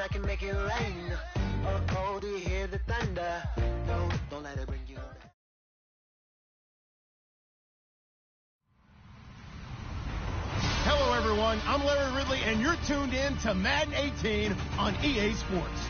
I can make it rain. Oh, oh, do you hear the thunder? Don't let it bring you down. Hello, everyone. I'm Larry Ridley, and you're tuned in to Madden 18 on EA Sports.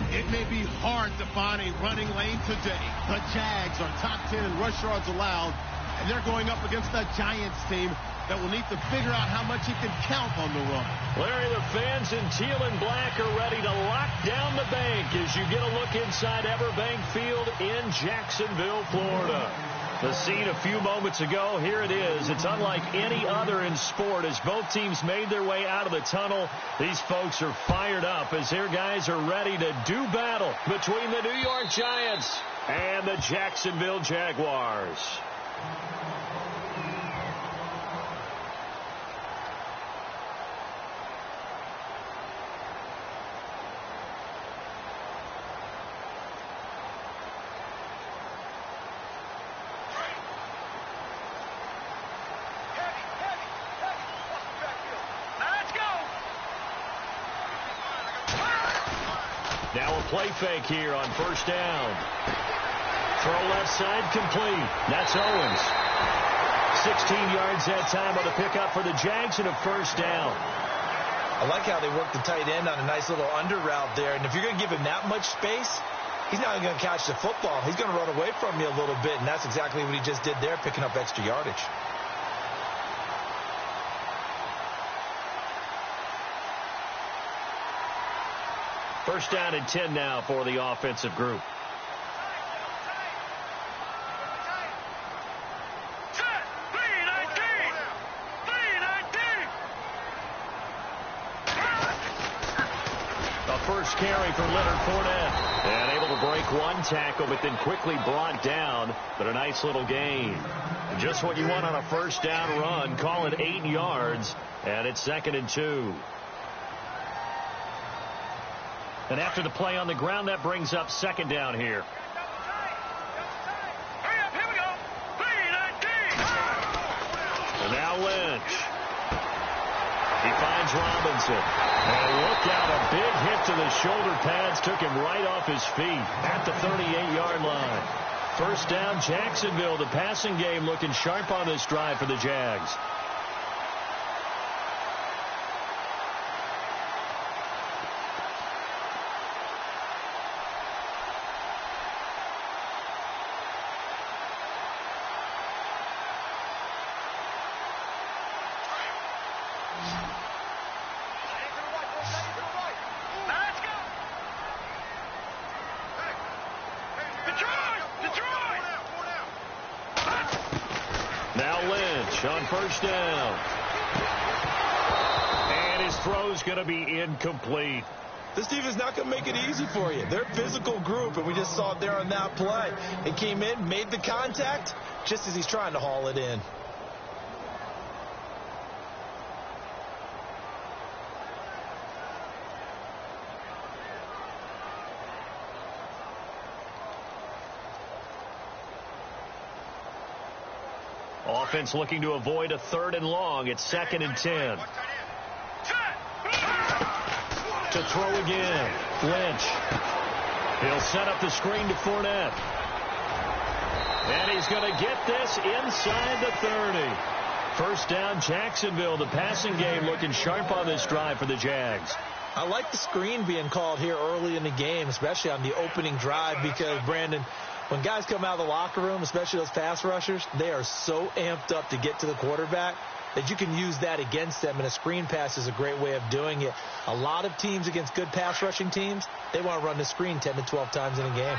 It may be hard to find a running lane today. The Jags are top 10 in rush yards allowed, and they're going up against the Giants team that will need to figure out how much he can count on the run. Larry, the fans in teal and black are ready to lock down the bank as you get a look inside Everbank Field in Jacksonville, Florida. The scene a few moments ago, here it is. It's unlike any other in sport as both teams made their way out of the tunnel. These folks are fired up as their guys are ready to do battle between the New York Giants and the Jacksonville Jaguars. Now a play fake here on first down. Throw left side complete. That's Owens. 16 yards that time on the pickup for the Jags and a first down. I like how they work the tight end on a nice little under route there. And if you're going to give him that much space, he's not going to catch the football. He's going to run away from you a little bit, and that's exactly what he just did there, picking up extra yardage. First down and 10 now for the offensive group. A first carry for Leonard Fournette. And able to break one tackle, but then quickly brought down. But a nice little gain. Just what you want on a first down run. Call it 8 yards. And it's 2nd and 2. And after the play on the ground, that brings up 2nd down here. And now Lynch. He finds Robinson. And look out, a big hit to the shoulder pads took him right off his feet at the 38-yard line. First down, Jacksonville. The passing game looking sharp on this drive for the Jags. On first down. And his throw's going to be incomplete. This defense is not going to make it easy for you. They're a physical group, and we just saw it there on that play. It came in, made the contact, just as he's trying to haul it in. Offense looking to avoid a 3rd and long. It's 2nd and 10. To throw again. Lynch. He'll set up the screen to Fournette. And he's going to get this inside the 30. First down, Jacksonville. The passing game looking sharp on this drive for the Jags. I like the screen being called here early in the game, especially on the opening drive, because, Brandon, when guys come out of the locker room, especially those pass rushers, they are so amped up to get to the quarterback that you can use that against them, and a screen pass is a great way of doing it. A lot of teams against good pass rushing teams, they want to run the screen 10 to 12 times in a game.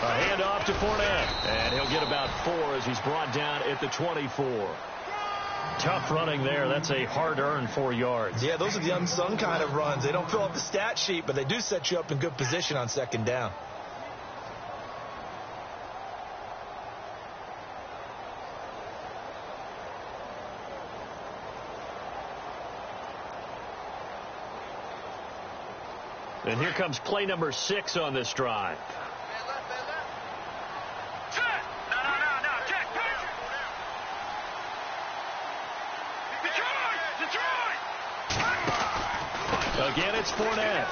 A handoff to Fournette, and he'll get about 4 as he's brought down at the 24. Tough running there. That's a hard-earned 4 yards. Yeah, those are the unsung kind of runs. They don't fill up the stat sheet, but they do set you up in good position on 2nd down. And here comes play number 6 on this drive. Again, it's Fournette.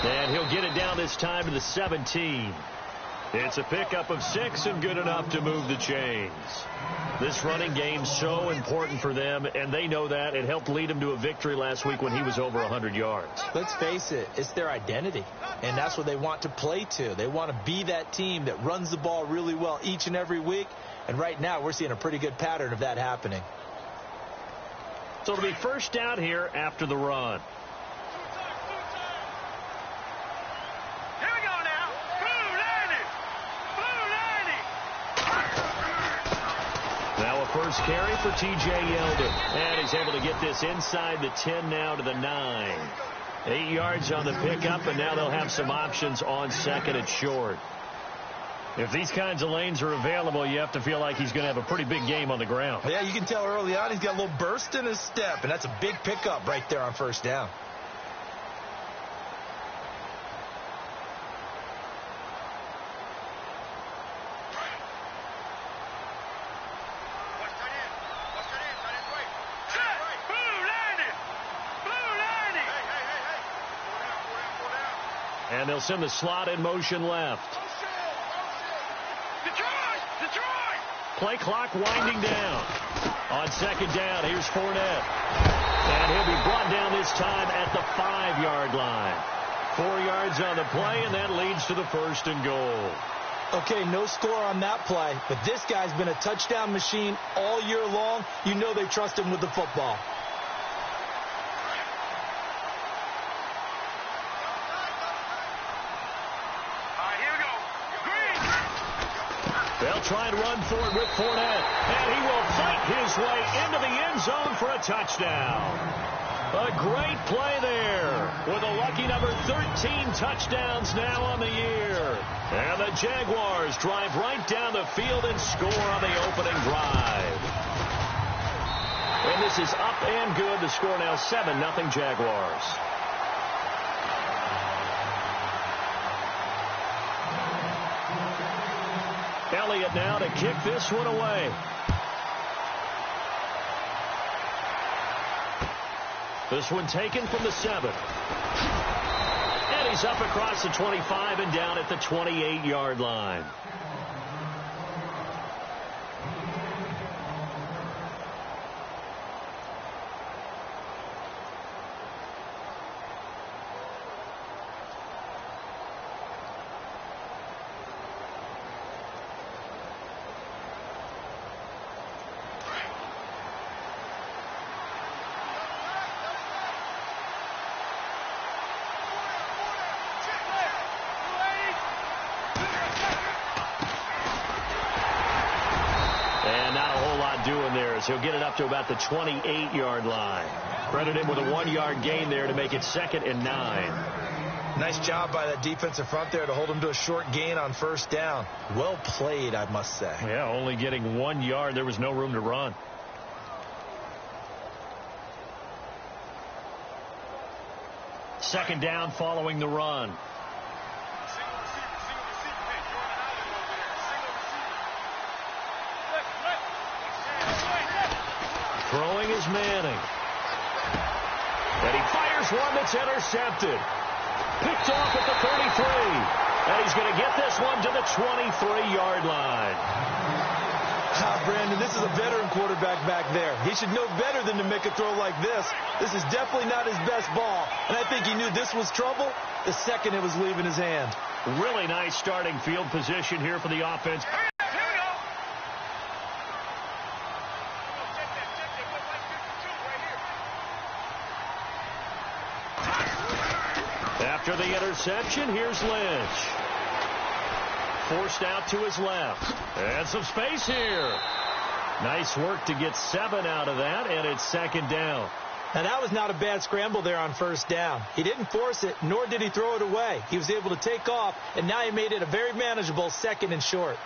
And he'll get it down this time to the 17. It's a pickup of 6 and good enough to move the chains. This running game's so important for them, and they know that. It helped lead them to a victory last week when he was over 100 yards. Let's face it, it's their identity, and that's what they want to play to. They want to be that team that runs the ball really well each and every week, and right now we're seeing a pretty good pattern of that happening. So it'll be first down here after the run. First carry for T.J. Yeldon. And he's able to get this inside the 10 now to the 9. 8 yards on the pickup, and now they'll have some options on second and short. If these kinds of lanes are available, you have to feel like he's going to have a pretty big game on the ground. Yeah, you can tell early on he's got a little burst in his step, and that's a big pickup right there on first down. And they'll send the slot in motion left. Play clock winding down. On second down, here's Fournette. And he'll be brought down this time at the 5-yard line. 4 yards on the play, and that leads to the first and goal. Okay, no score on that play, but this guy's been a touchdown machine all year long. You know they trust him with the football. They'll try and run for it with Fournette. And he will fight his way into the end zone for a touchdown. A great play there with a lucky number 13 touchdowns now on the year. And the Jaguars drive right down the field and score on the opening drive. And this is up and good. The score now 7-0 Jaguars. Elliott now to kick this one away. This one taken from the 7. And he's up across the 25 and down at the 28-yard line. Doing there is he'll get it up to about the 28-yard line. Credit him with a 1-yard gain there to make it 2nd and 9. Nice job by that defensive front there to hold him to a short gain on first down. Well played, I must say. Yeah, only getting 1 yard. There was no room to run. Second down following the run. Throwing is Manning. And he fires one that's intercepted. Picked off at the 33. And he's going to get this one to the 23-yard line. Brandon, this is a veteran quarterback back there. He should know better than to make a throw like this. This is definitely not his best ball. And I think he knew this was trouble the second it was leaving his hand. Really nice starting field position here for the offense. After the interception, here's Lynch. Forced out to his left. And some space here. Nice work to get 7 out of that, and it's second down. Now, that was not a bad scramble there on first down. He didn't force it, nor did he throw it away. He was able to take off, and now he made it a very manageable 2nd and short.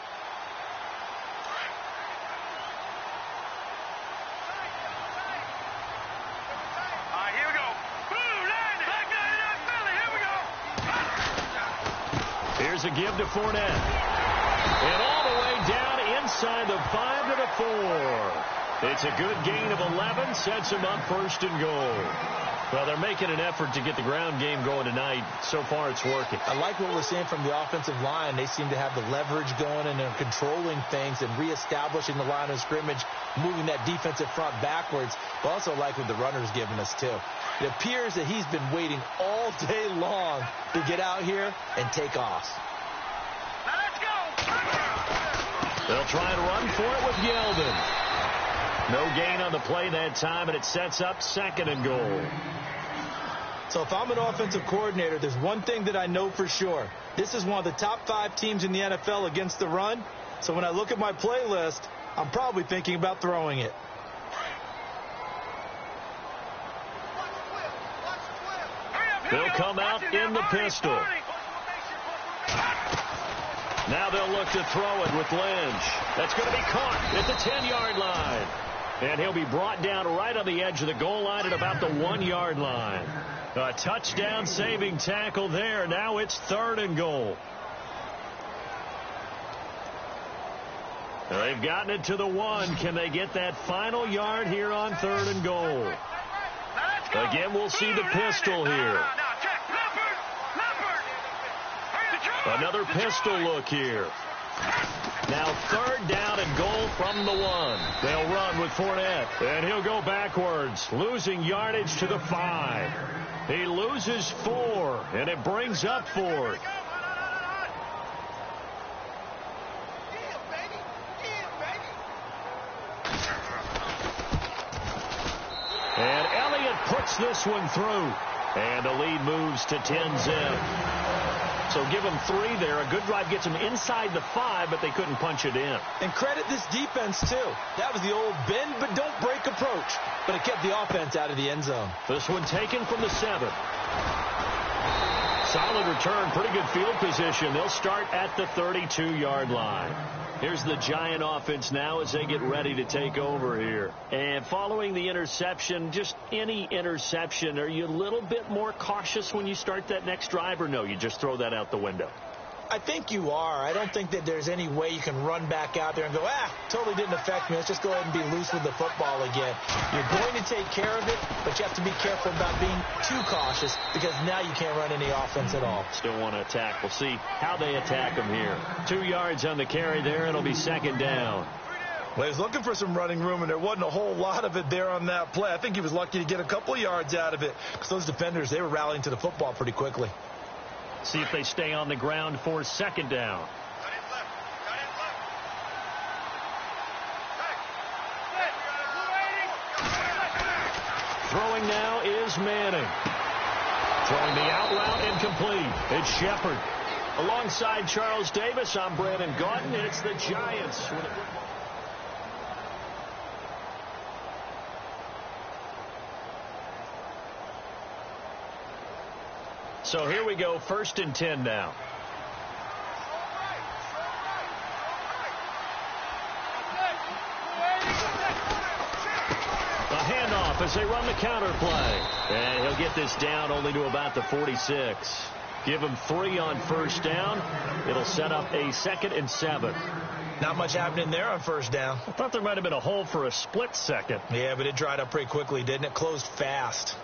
Here's a give to Fournette. And all the way down inside the 5 to the 4. It's a good gain of 11. Sets him up 1st and goal. Well, they're making an effort to get the ground game going tonight. So far, it's working. I like what we're seeing from the offensive line. They seem to have the leverage going, and they're controlling things and reestablishing the line of scrimmage, moving that defensive front backwards. But also like what the runner's giving us, too. It appears that he's been waiting all day long to get out here and take off. They'll try and run for it with Yeldon. No gain on the play that time, and it sets up 2nd and goal. So if I'm an offensive coordinator, there's one thing that I know for sure. This is one of the top 5 teams in the NFL against the run. So when I look at my playlist, I'm probably thinking about throwing it. They'll come out in the pistol. Now they'll look to throw it with Lynch. That's going to be caught at the 10-yard line. And he'll be brought down right on the edge of the goal line at about the 1-yard line. A touchdown saving tackle there. Now it's 3rd and goal. They've gotten it to the 1. Can they get that final yard here on 3rd and goal? Again, we'll see the pistol here. Another pistol look here. Now 3rd down and goal from the 1. They'll run with Fournette, and he'll go backwards, losing yardage to the 5. He loses 4, and it brings up 4th. And Elliott puts this one through, and the lead moves to 10-zip. So give them 3 there. A good drive gets them inside the 5, but they couldn't punch it in. And credit this defense, too. That was the old bend but don't break approach. But it kept the offense out of the end zone. This one taken from the 7. Solid return. Pretty good field position. They'll start at the 32-yard line. Here's the Giant offense now as they get ready to take over here. And following the interception, just any interception, are you a little bit more cautious when you start that next drive, or no, you just throw that out the window? I think you are. I don't think that there's any way you can run back out there and go, totally didn't affect me. Let's just go ahead and be loose with the football again. You're going to take care of it, but you have to be careful about being too cautious because now you can't run any offense at all. Still want to attack. We'll see how they attack them here. 2 yards on the carry there. It'll be 2nd down. Well, he was looking for some running room, and there wasn't a whole lot of it there on that play. I think he was lucky to get a couple of yards out of it because those defenders, they were rallying to the football pretty quickly. See if they stay on the ground for 2nd down. Throwing now is Manning. Throwing the out route incomplete. It's Shepard. Alongside Charles Davis, I'm Brandon Gaudin. It's the Giants. So here we go, 1st and 10 now. A handoff as they run the counter play. And he'll get this down only to about the 46. Give him 3 on 1st down. It'll set up a 2nd and 7. Not much happening there on 1st down. I thought there might have been a hole for a split second. Yeah, but it dried up pretty quickly, didn't it? Closed fast.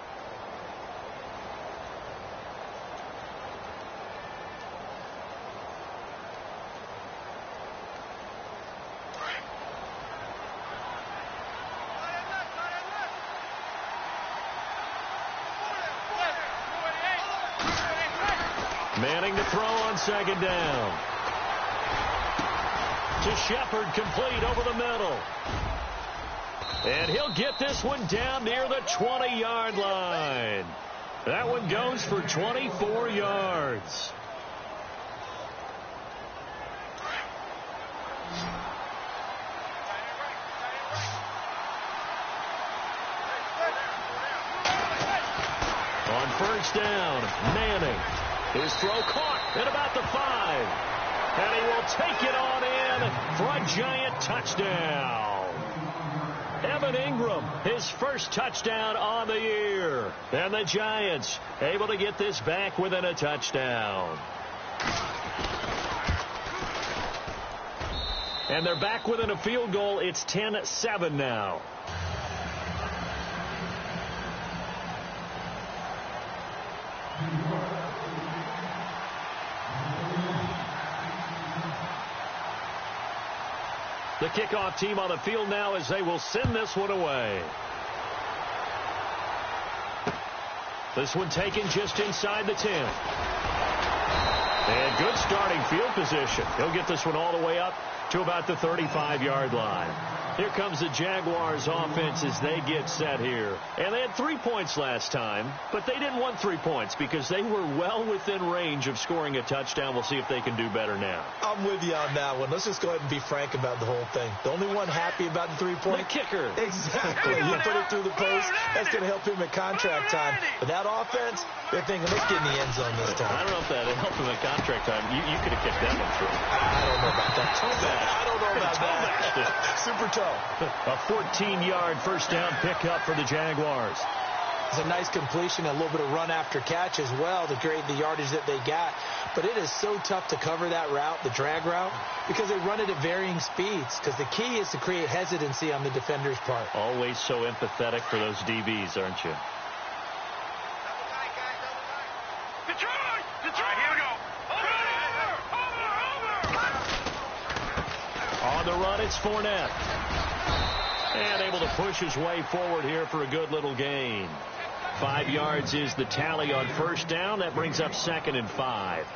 Manning to throw on 2nd down. To Shepard, complete over the middle. And he'll get this one down near the 20-yard line. That one goes for 24 yards. On 1st down, Manning. His throw caught at about the 5. And he will take it on in for a Giant touchdown. Evan Ingram, his first touchdown on the year. And the Giants able to get this back within a touchdown. And they're back within a field goal. It's 10-7 now. kickoff team on the field now as they will send this one away. This one taken just inside the 10. And good starting field position. He'll get this one all the way up to about the 35-yard line. Here comes the Jaguars offense as they get set here. And they had 3 points last time, but they didn't want 3 points because they were well within range of scoring a touchdown. We'll see if they can do better now. I'm with you on that one. Let's just go ahead and be frank about the whole thing. The only one happy about the 3-point. The kicker. Exactly. You put it through the post. That's going to help him at contract time. But that offense, they're thinking, let's get in the end zone this time. I don't know if that helped him at contract time. You could have kicked that one through. I don't know about that. I don't know about that. Super tough. A 14-yard first down pickup for the Jaguars. It's a nice completion, a little bit of run after catch as well to create the yardage that they got. But it is so tough to cover that route, the drag route, because they run it at varying speeds. Because the key is to create hesitancy on the defender's part. Always so empathetic for those DBs, aren't you? On the run, it's Fournette. And able to push his way forward here for a good little gain. 5 yards is the tally on first down. That brings up 2nd and 5.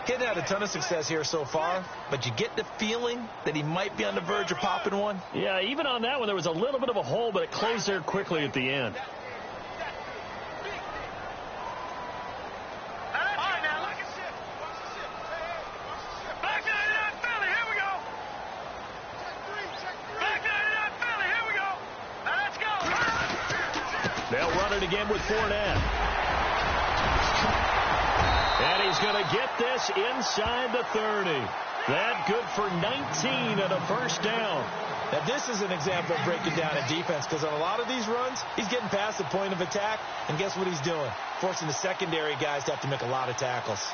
He hadn't had a ton of success here so far, but you get the feeling that he might be on the verge of popping one. Yeah, even on that one, there was a little bit of a hole, but it closed there quickly at the end. They'll run it again with Fournette. And he's going to get this inside the 30. That good for 19 and a first down. Now, this is an example of breaking down a defense because on a lot of these runs, he's getting past the point of attack, and guess what he's doing? Forcing the secondary guys to have to make a lot of tackles.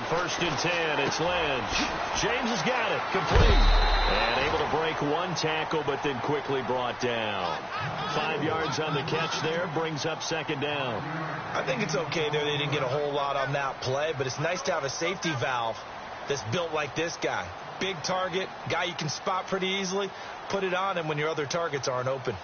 First and 10, it's Lynch. James has got it, complete. And able to break one tackle, but then quickly brought down. 5 yards on the catch there, brings up 2nd down. I think it's okay there. They didn't get a whole lot on that play, but it's nice to have a safety valve that's built like this guy. Big target, guy you can spot pretty easily. Put it on him when your other targets aren't open.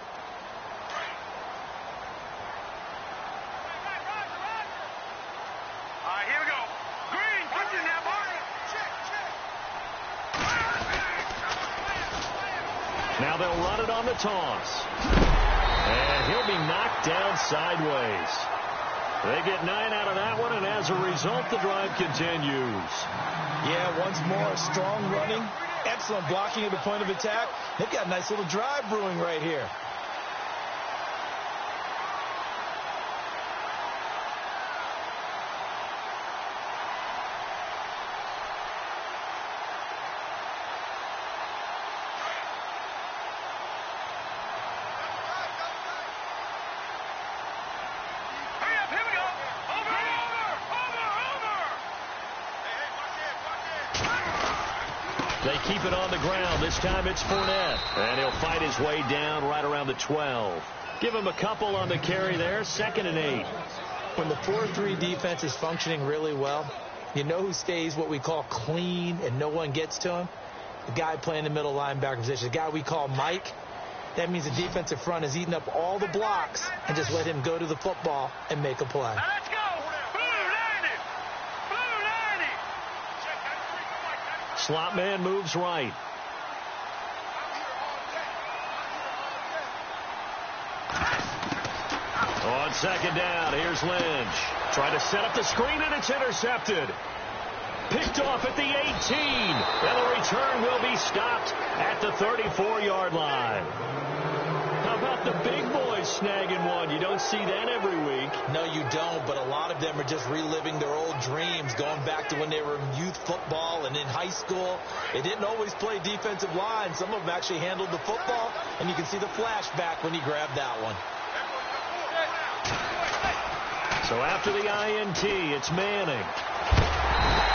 Now they'll run it on the toss. And he'll be knocked down sideways. They get 9 out of that one, and as a result, the drive continues. Yeah, once more, strong running, excellent blocking at the point of attack. They've got a nice little drive brewing right here. They keep it on the ground. This time it's Fournette. And he'll fight his way down right around the 12. Give him a couple on the carry there. 2nd and 8. When the 4-3 defense is functioning really well, you know who stays what we call clean and no one gets to him? The guy playing the middle linebacker position, the guy we call Mike. That means the defensive front is eating up all the blocks and just let him go to the football and make a play. Let's go! Slot man moves right. On 2nd down, here's Lynch. Trying to set up the screen, and it's intercepted. Picked off at the 18. And the return will be stopped at the 34-yard line. How about the big boys snagging one? You don't see that every week. No, you don't, but a lot of them are just reliving their old dreams, going back to when they were in youth football and in high school. They didn't always play defensive line. Some of them actually handled the football, and you can see the flashback when he grabbed that one. So after the INT, it's Manning.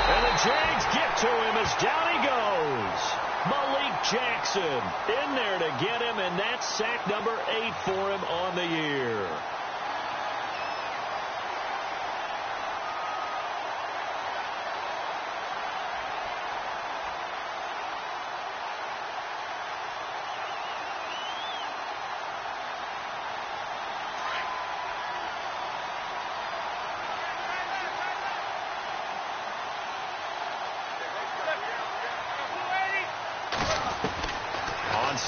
And the Jags get to him as down he goes. Malik Jackson in there to get him, and that's sack number 8 for him on the year.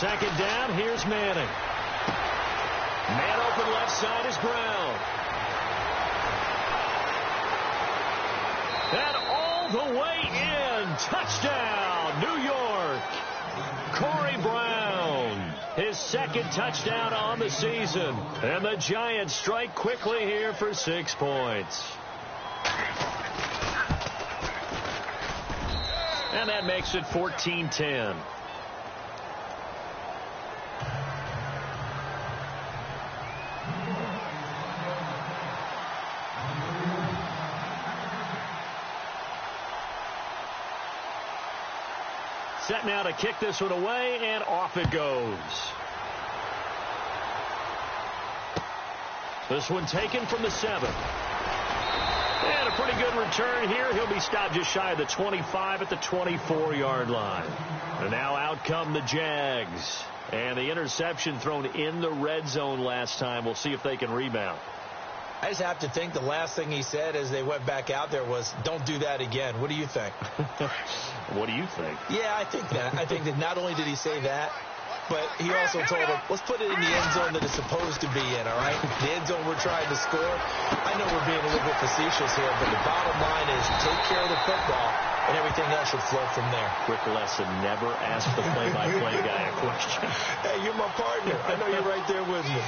second down. Here's Manning. Man open left side is Brown. And all the way in. Touchdown, New York. Corey Brown. His second touchdown on the season. And the Giants strike quickly here for 6 points. And that makes it 14-10. Set now to kick this one away, and off it goes. This one taken from the 7. And a pretty good return here. He'll be stopped just shy of the 25 at the 24-yard line. And now out come the Jags. And the interception thrown in the red zone last time. We'll see if they can rebound. I just have to think the last thing he said as they went back out there was, don't do that again. What do you think? What do you think? Yeah, I think that. I think that not only did he say that, but he also told them, let's put it in the end zone that it's supposed to be in, all right? The end zone we're trying to score. I know we're being a little bit facetious here, but the bottom line is take care of the football, and everything else should flow from there. Quick lesson, never ask the play-by-play guy a question. Hey, you're my partner. I know you're right there with me.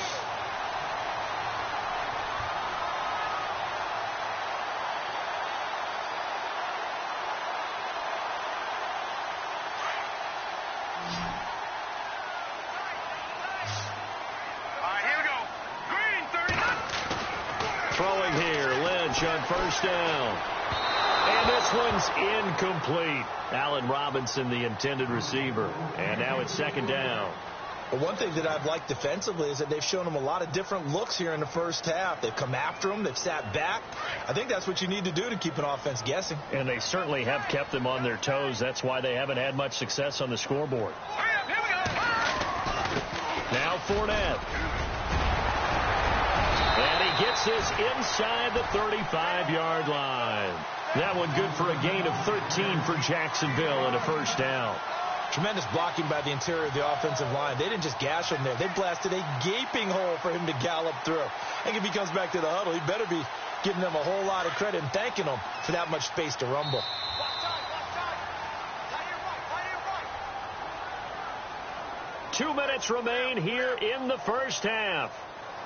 Throwing here, Lynch on first down. And this one's incomplete. Allen Robinson, the intended receiver. And now it's second down. Well, one thing that I've liked defensively is that they've shown him a lot of different looks here in the first half. They've come after him. They've sat back. I think that's what you need to do to keep an offense guessing. And they certainly have kept them on their toes. That's why they haven't had much success on the scoreboard. Now Fournette. And he gets this inside the 35-yard line. That one good for a gain of 13 for Jacksonville and a first down. Tremendous blocking by the interior of the offensive line. They didn't just gash him there. They blasted a gaping hole for him to gallop through. I think if he comes back to the huddle, he better be giving them a whole lot of credit and thanking them for that much space to rumble. 2 minutes remain here in the first half.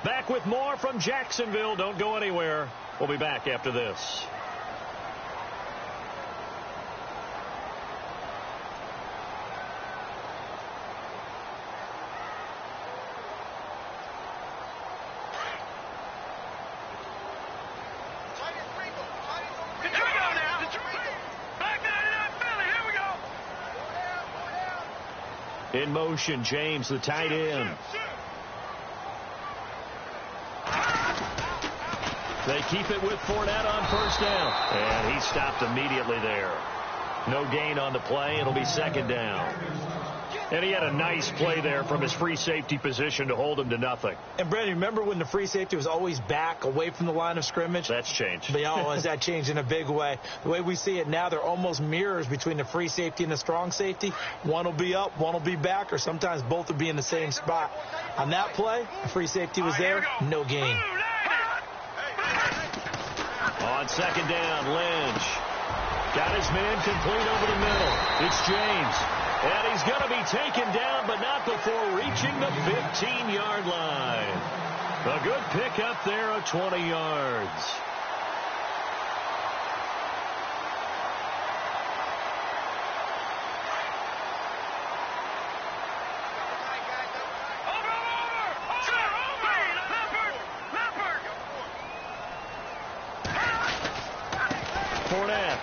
Back with more from Jacksonville. Don't go anywhere. We'll be back after this. In motion, James, the tight end. They keep it with Fournette on first down. And he stopped immediately there. No gain on the play. It'll be second down. And he had a nice play there from his free safety position to hold him to nothing. And, Brandon, remember when the free safety was always back away from the line of scrimmage? That's changed. That changed in a big way. The way we see it now, they're almost mirrors between the free safety and the strong safety. One will be up, one will be back, or sometimes both will be in the same spot. On that play, the free safety was there, no gain. On second down, Lynch. Got his man complete over the middle. It's James. And he's going to be taken down, but not before reaching the 15-yard line. A good pickup there of 20 yards. Fournette.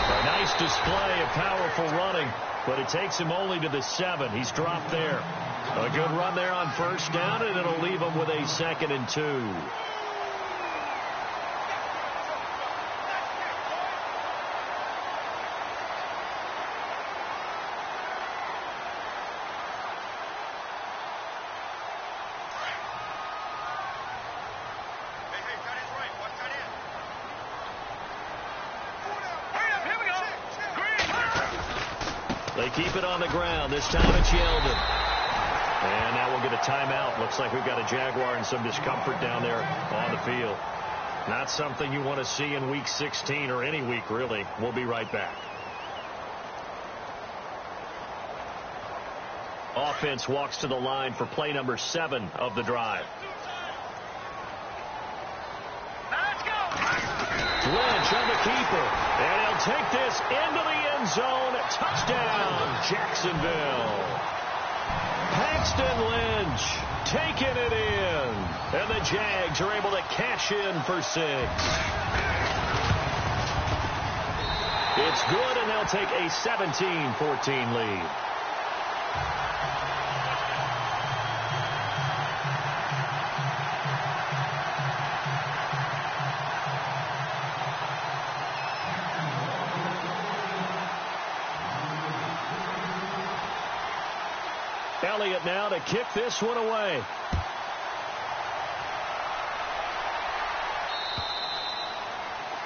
A nice display of powerful running, but it takes him only to the 7. He's dropped there. A good run there on first down, and it'll leave him with a 2nd and 2. They keep it on the ground. This time it's Yeldon. And now we'll get a timeout. Looks like we've got a Jaguar in some discomfort down there on the field. Not something you want to see in Week 16 or any week, really. We'll be right back. Offense walks to the line for play number 7 of the drive. Lynch on the keeper. And he'll take this into the end zone. Touchdown, Jacksonville. Paxton Lynch taking it in. And the Jags are able to cash in for 6. It's good, and they'll take a 17-14 lead. Elliott now to kick this one away.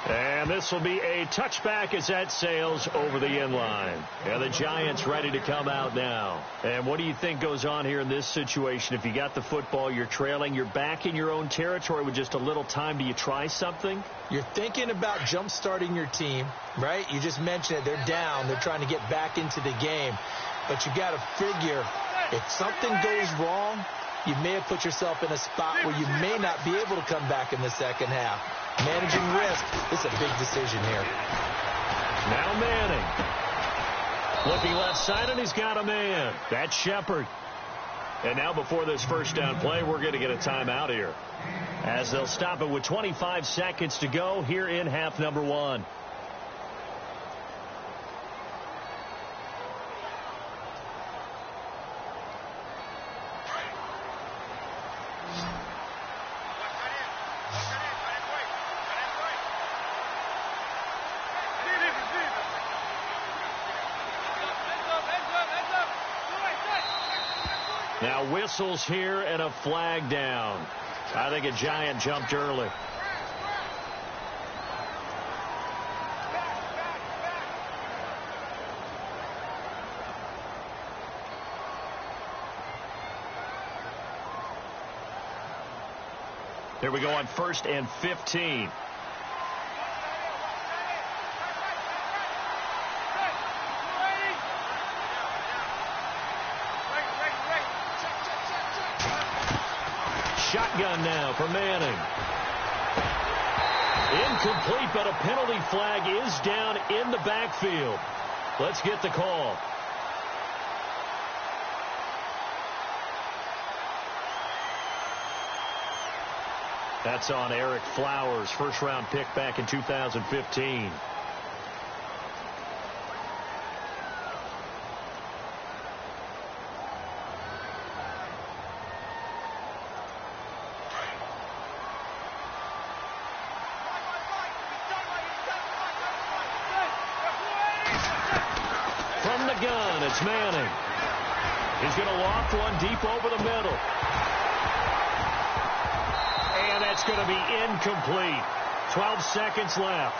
And this will be a touchback as that sails over the end line. And the Giants ready to come out now. And what do you think goes on here in this situation? If you got the football, you're trailing, you're back in your own territory with just a little time. Do you try something? You're thinking about jump-starting your team, right? You just mentioned it. They're down. They're trying to get back into the game. But you got to figure, if something goes wrong, you may have put yourself in a spot where you may not be able to come back in the second half. Managing risk is a big decision here. Now Manning. Looking left side, and he's got a man. That's Shepard. And now before this first down play, we're going to get a timeout here, as they'll stop it with 25 seconds to go here in half number 1. Now whistles here and a flag down. I think a Giant jumped early. Here we go on 1st and 15. Shotgun now for Manning. Incomplete, but a penalty flag is down in the backfield. Let's get the call. That's on Eric Flowers, first-round pick back in 2015. From the gun, it's Manning. He's going to loft one deep over the middle. And that's going to be incomplete. 12 seconds left.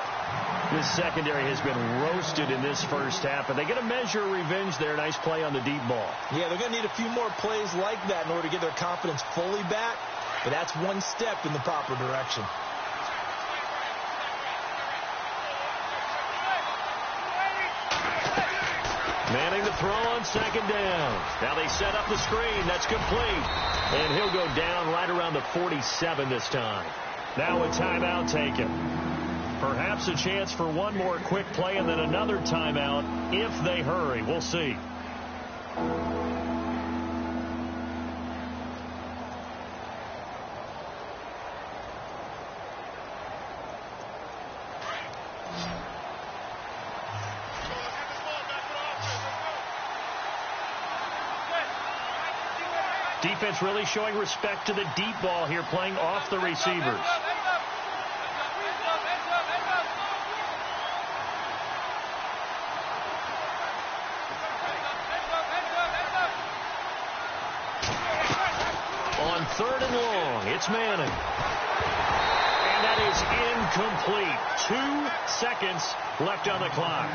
This secondary has been roasted in this first half, and they get a measure of revenge there. Nice play on the deep ball. Yeah, they're going to need a few more plays like that in order to get their confidence fully back, but that's one step in the proper direction. Manning to throw on second down. Now they set up the screen. That's complete. And he'll go down right around the 47 this time. Now a timeout taken. Perhaps a chance for one more quick play and then another timeout if they hurry. We'll see. Defense really showing respect to the deep ball here, playing off the receivers. On 3rd and long, it's Manning. And that is Incomplete. 2 seconds left on the clock.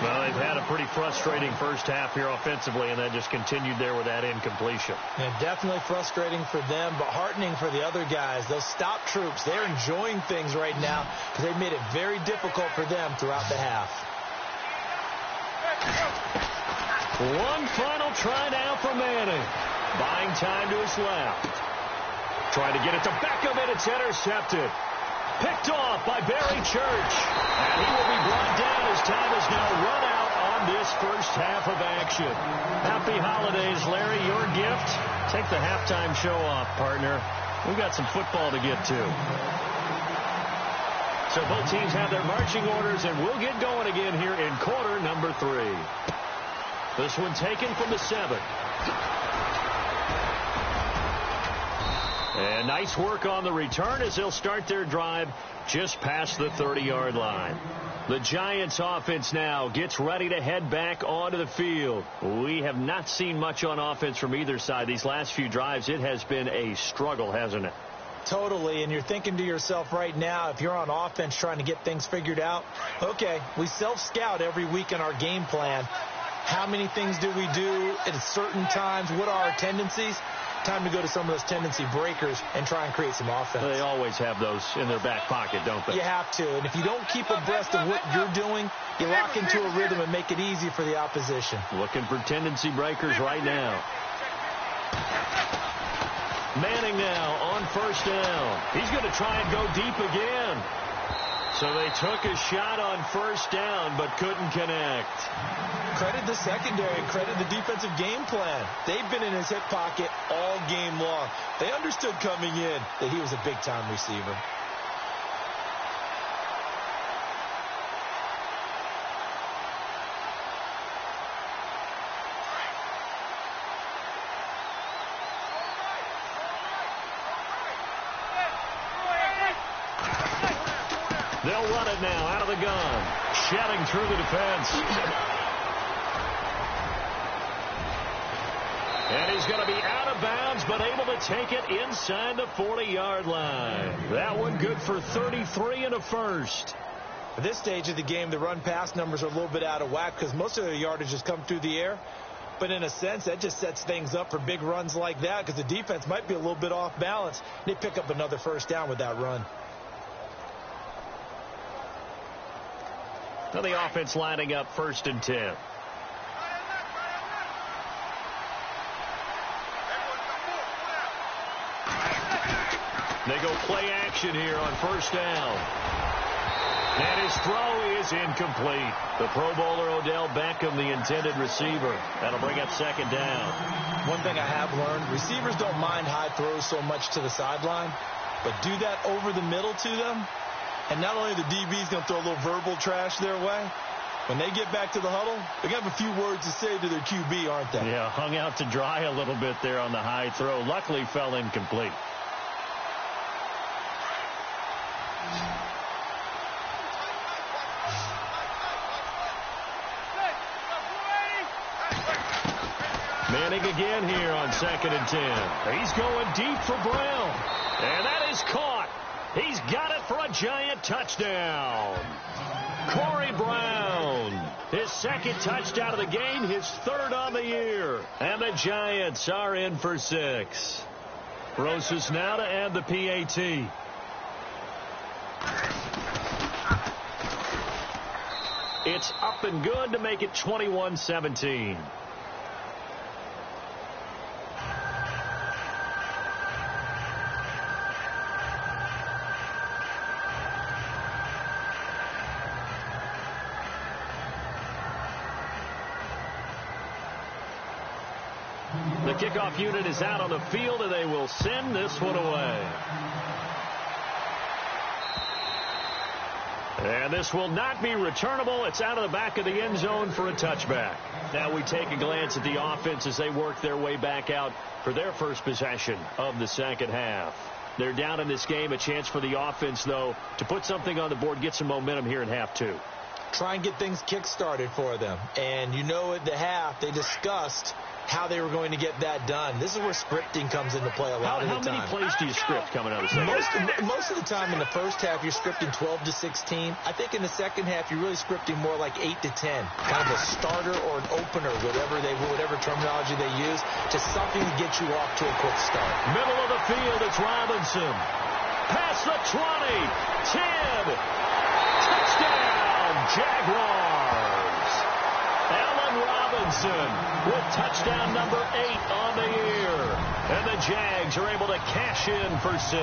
Well, they've had a pretty frustrating first half here offensively, and that just continued there with that incompletion. Yeah, definitely frustrating for them, but heartening for the other guys. Those stop troops, they're enjoying things right now because they've made it very difficult for them throughout the half. One final try now for Manning. Buying time to his left. Trying to get it to Beckham, and it's intercepted. Picked off by Barry Church. And he will be brought down as time has now run out on this first half of action. Happy holidays, Larry. Your gift? Take the halftime show off, partner. We've got some football to get to. So both teams have their marching orders, and we'll get going again here in quarter number 3. This one taken from the 7. And nice work on the return as they'll start their drive just past the 30-yard line. The Giants offense now gets ready to head back onto the field. We have not seen much on offense from either side. These last few drives, it has been a struggle, hasn't it? Totally, and you're thinking to yourself right now, if you're on offense trying to get things figured out, okay, we self-scout every week in our game plan. How many things do we do at certain times? What are our tendencies? Time to go to some of those tendency breakers and try and create some offense. They always have those in their back pocket, don't they? You have to, and if you don't keep abreast of what you're doing, you lock into a rhythm and make it easy for the opposition. Looking for tendency breakers right now. Manning now on first down. He's going to try and go deep again. So they took a shot on first down but couldn't connect. Credit the secondary, credit the defensive game plan. They've been in his hip pocket all game long. They understood coming in that he was a big-time receiver. They'll run it now out of the gun. Shedding through the defense. And he's going to be out of bounds, but able to take it inside the 40-yard line. That one good for 33 and a first. At this stage of the game, the run-pass numbers are a little bit out of whack because most of their yardage has come through the air. But in a sense, that just sets things up for big runs like that because the defense might be a little bit off balance. They pick up another first down with that run. Now the offense lining up 1st and 10. They go play action here on first down. And his throw is incomplete. The Pro Bowler Odell Beckham, the intended receiver. That'll bring up 2nd down. One thing I have learned, receivers don't mind high throws so much to the sideline, but do that over the middle to them. And not only the DB's going to throw a little verbal trash their way, when they get back to the huddle, they're going to have a few words to say to their QB, aren't they? Yeah, hung out to dry a little bit there on the high throw. Luckily fell incomplete. Manning again here on 2nd and 10. He's going deep for Brown. And that is caught. He's got it for a Giant touchdown. Corey Brown, his 2nd touchdown of the game, his 3rd on the year. And the Giants are in for 6. Rosas now to add the PAT. It's up and good to make it 21-17. The kickoff unit is out on the field, and they will send this one away. And this will not be returnable. It's out of the back of the end zone for a touchback. Now we take a glance at the offense as they work their way back out for their first possession of the 2nd half. They're down in this game. A chance for the offense, though, to put something on the board, get some momentum here in half 2. try and get things kick-started for them. And you know at the half, they discussed how they were going to get that done. This is where scripting comes into play a lot of the time. How many plays do you script coming out of the second half? Most of the time in the first half, you're scripting 12 to 16. I think in the second half, you're really scripting more like 8 to 10. Kind of a starter or an opener, whatever terminology they use, just something to get you off to a quick start. Middle of the field, it's Robinson. Past the 20, 10. Touchdown, Jaguars. Allen Robinson with touchdown number 8 on the year. And the Jags are able to cash in for 6.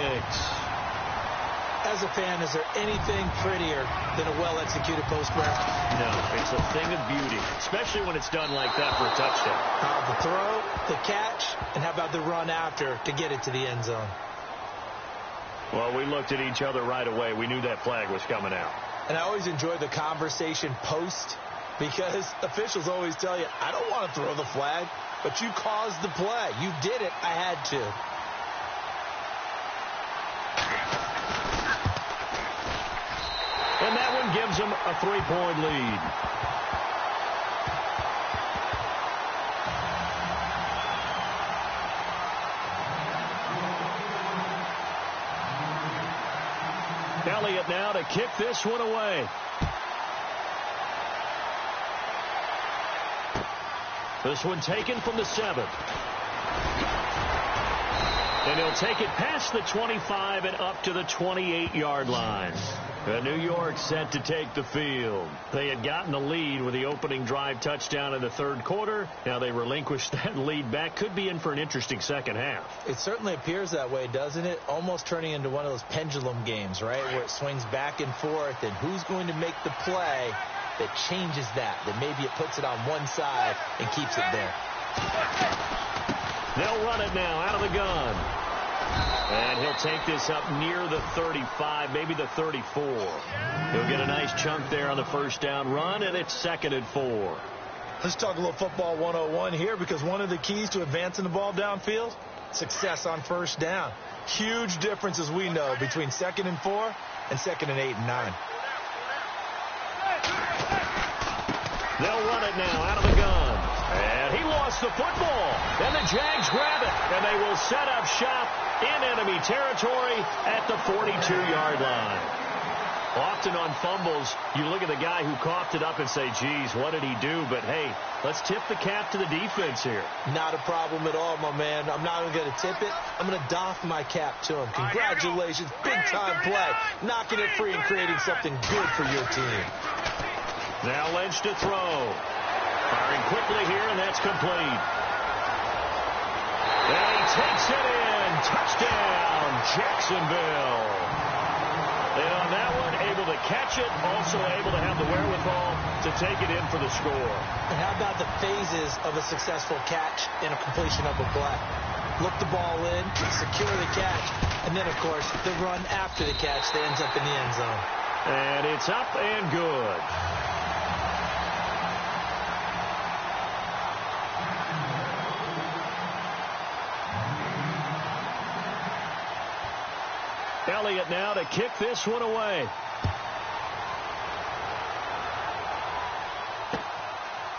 As a fan, is there anything prettier than a well-executed post route? No, it's a thing of beauty, especially when it's done like that for a touchdown. The throw, the catch, and how about the run after to get it to the end zone? Well, we looked at each other right away. We knew that flag was coming out. And I always enjoy the conversation post, because officials always tell you, I don't want to throw the flag, but you caused the play. You did it. I had to. And that one gives them a 3-point lead. Elliott now to kick this one away. This one taken from the 7. And he'll take it past the 25 and up to the 28-yard line. New York set to take the field. They had gotten the lead with the opening drive touchdown in the third quarter. Now they relinquished that lead back. Could be in for an interesting second half. It certainly appears that way, doesn't it? Almost turning into one of those pendulum games, right, where it swings back and forth, and who's going to make the play that changes that maybe it puts it on one side and keeps it there. They'll run it now out of the gun. And he'll take this up near the 35, maybe the 34. He'll get a nice chunk there on the first down run, and it's 2nd and 4. Let's talk a little football 101 here, because one of the keys to advancing the ball downfield, success on first down. Huge difference, as we know, between 2nd and 4 and 2nd and 8 and 9. They'll run it now out of the gun. And he lost the football. And the Jags grab it. And they will set up shop in enemy territory at the 42-yard line. Often on fumbles, you look at the guy who coughed it up and say, geez, what did he do? But, hey, let's tip the cap to the defense here. Not a problem at all, my man. I'm not even going to tip it. I'm going to doff my cap to him. Congratulations. Big-time play. Knocking it free and creating something good for your team. Now Lynch to throw. Firing quickly here, and that's complete. And he takes it in. Touchdown, Jacksonville. And on that one, able to catch it, also able to have the wherewithal to take it in for the score. And how about the phases of a successful catch and a completion of a play? Look the ball in, secure the catch, and then, of course, the run after the catch that ends up in the end zone. And it's up and good. Elliott now to kick this one away.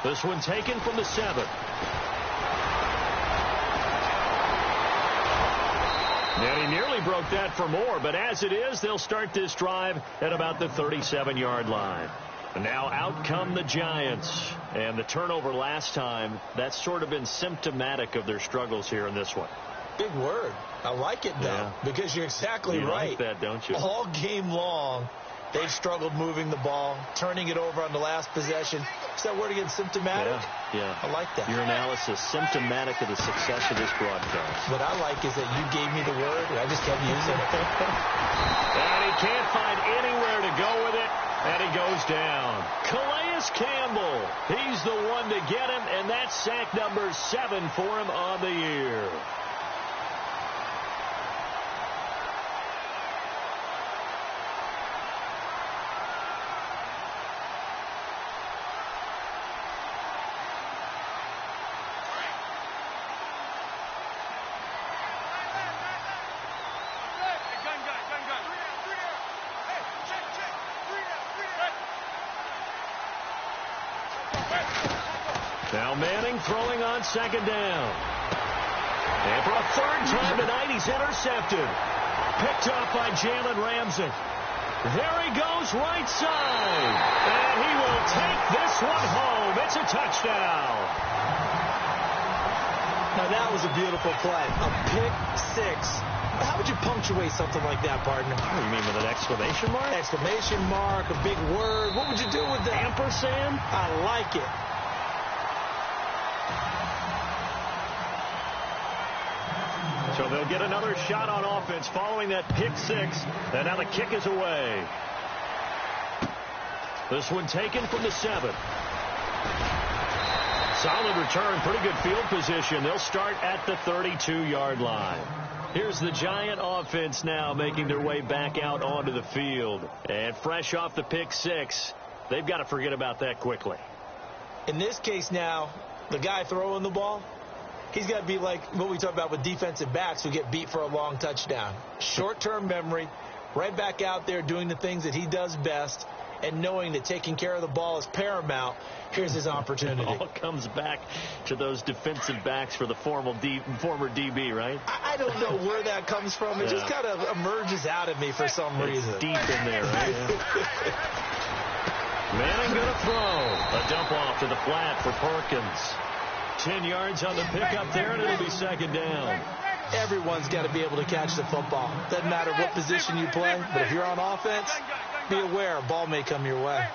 This one taken from the 7. And he nearly broke that for more, but as it is, they'll start this drive at about the 37-yard line. And now out come the Giants. And the turnover last time, that's sort of been symptomatic of their struggles here in this one. Big word. I like it, though, because you're exactly right. You like that, don't you? All game long, they've struggled moving the ball, turning it over on the last possession. Is that word again, symptomatic? Yeah. I like that. Your analysis, symptomatic of the success of this broadcast. What I like is that you gave me the word, and I just kept using it. And he can't find anywhere to go with it, and he goes down. Calais Campbell, he's the one to get him, and that's sack number 7 for him on the year. Now Manning throwing on second down. And for a third time tonight, he's intercepted. Picked off by Jalen Ramsey. There he goes right side. And he will take this one home. It's a touchdown. Now that was a beautiful play. A pick six. How would you punctuate something like that, partner? What do you mean, with an exclamation mark? Exclamation mark, a big word. What would you do with that? Ampersand? I like it. So they'll get another shot on offense following that pick six. And now the kick is away. This one taken from the 7. Solid return, pretty good field position. They'll start at the 32-yard line. Here's the Giant offense now making their way back out onto the field. And fresh off the pick six, they've got to forget about that quickly. In this case now, the guy throwing the ball, he's got to be like what we talk about with defensive backs who get beat for a long touchdown. Short-term memory, right back out there doing the things that he does best, and knowing that taking care of the ball is paramount. Here's his opportunity. It all comes back to those defensive backs for the former DB, right? I don't know where that comes from. It just kind of emerges out of me for some reason. Deep in there, right? Manning going to throw. A dump off to the flat for Perkins. 10 yards on the pickup there, and it'll be second down. Everyone's got to be able to catch the football. Doesn't matter what position you play, but if you're on offense, be aware a ball may come your way.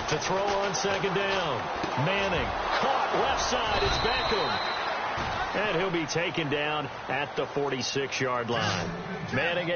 To throw on second down. Manning caught left side. It's Beckham. And he'll be taken down at the 46-yard line. Manning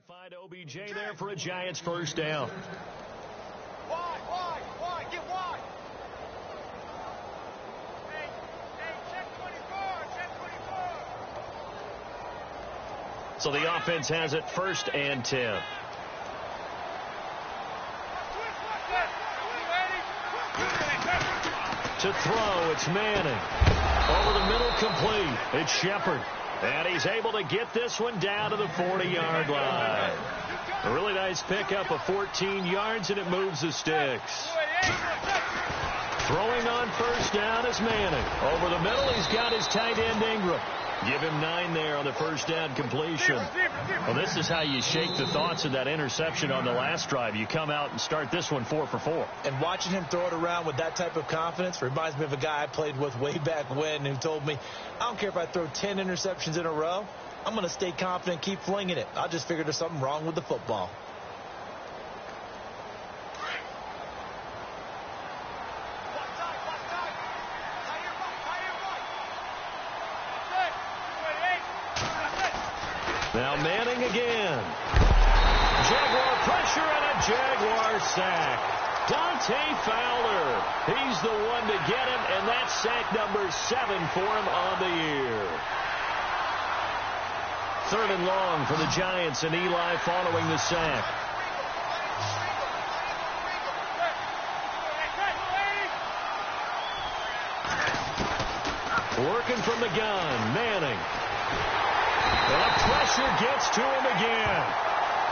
Find OBJ there for a Giants first down. Wide, get wide. Hey, check 24. So the offense has it 1st and 10. To throw, it's Manning. Over the middle, complete. It's Shepard. And he's able to get this one down to the 40-yard line. A really nice pickup of 14 yards, and it moves the sticks. Throwing on first down is Manning. Over the middle, he's got his tight end Ingram. Give him 9 there on the first down completion. Well, this is how you shake the thoughts of that interception on the last drive. You come out and start this one 4 for 4. And watching him throw it around with that type of confidence reminds me of a guy I played with way back when who told me, I don't care if I throw 10 interceptions in a row. I'm going to stay confident, keep flinging it. I just figured there's something wrong with the football. Now Manning again. Jaguar pressure and a Jaguar sack. Dante Fowler. He's the one to get him, and that's sack number 7 for him on the year. 3rd and long for the Giants, and Eli following the sack. Working from the gun, Manning. The pressure gets to him again.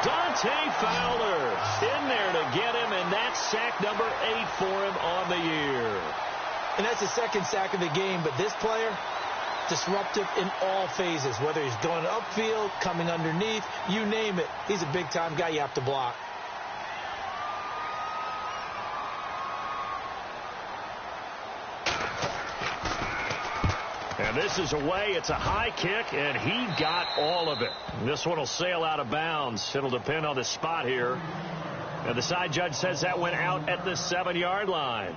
Dante Fowler in there to get him, and that's sack number 8 for him on the year. And that's the 2nd sack of the game, but this player, disruptive in all phases, whether he's going upfield, coming underneath, you name it. He's a big-time guy you have to block. And this is away. It's a high kick, and he got all of it. This one will sail out of bounds. It'll depend on the spot here. And the side judge says that went out at the 7-yard line.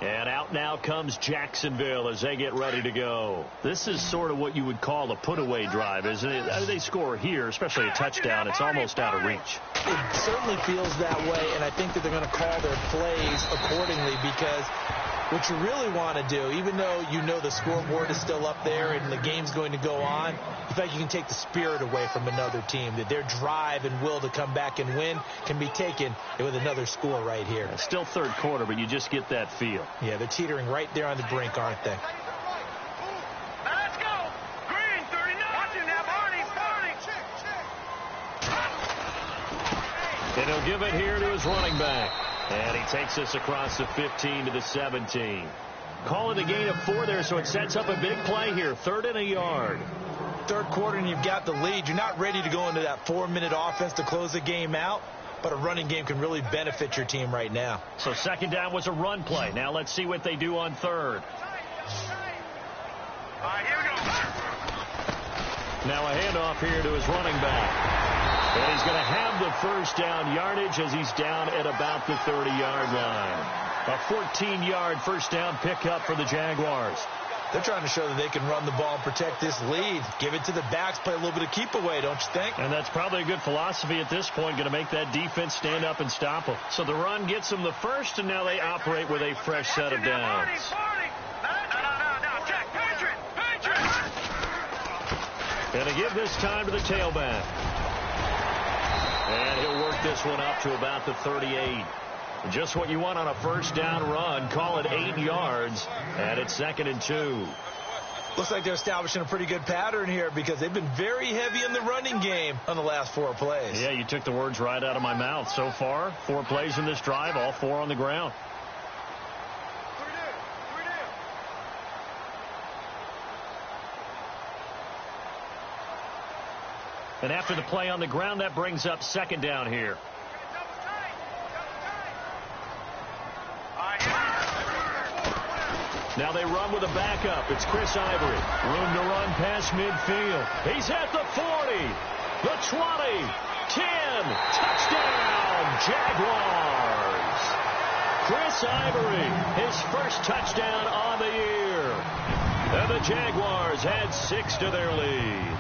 And out now comes Jacksonville as they get ready to go. This is sort of what you would call a put-away drive, isn't it? I mean, they score here, especially a touchdown. It's almost out of reach. It certainly feels that way, and I think that they're going to call their plays accordingly because what you really want to do, even though you know the scoreboard is still up there and the game's going to go on, in fact, you can take the spirit away from another team. That their drive and will to come back and win can be taken with another score right here. It's still 3rd quarter, but you just get that feel. Yeah, they're teetering right there on the brink, aren't they? Let's go. Green, 39. Watch him now, Barney. And he'll give it here to his running back. And he takes us across the 15 to the 17. Call it a gain of 4 there, so it sets up a big play here. 3rd and a yard. 3rd quarter and you've got the lead. You're not ready to go into that 4-minute offense to close the game out, but a running game can really benefit your team right now. So 2nd down was a run play. Now let's see what they do on 3rd. All right, here we go. Now a handoff here to his running back. And he's going to have the first down yardage as he's down at about the 30-yard line. A 14-yard first down pickup for the Jaguars. They're trying to show that they can run the ball and protect this lead. Give it to the backs, play a little bit of keep away, don't you think? And that's probably a good philosophy at this point, going to make that defense stand up and stop them. So the run gets them the first, and now they operate with a fresh set of downs. And they give this time to the tailback. And he'll work this one up to about the 38. Just what you want on a first down run. Call it 8 yards. And it's 2nd and 2. Looks like they're establishing a pretty good pattern here because they've been very heavy in the running game on the last 4 plays. Yeah, you took the words right out of my mouth. So far, 4 plays in this drive, all 4 on the ground. And after the play on the ground, that brings up 2nd down here. Now they run with a backup. It's Chris Ivory. Room to run past midfield. He's at the 40, the 20, 10. Touchdown, Jaguars. Chris Ivory, his first touchdown on the year. And the Jaguars add 6 to their lead.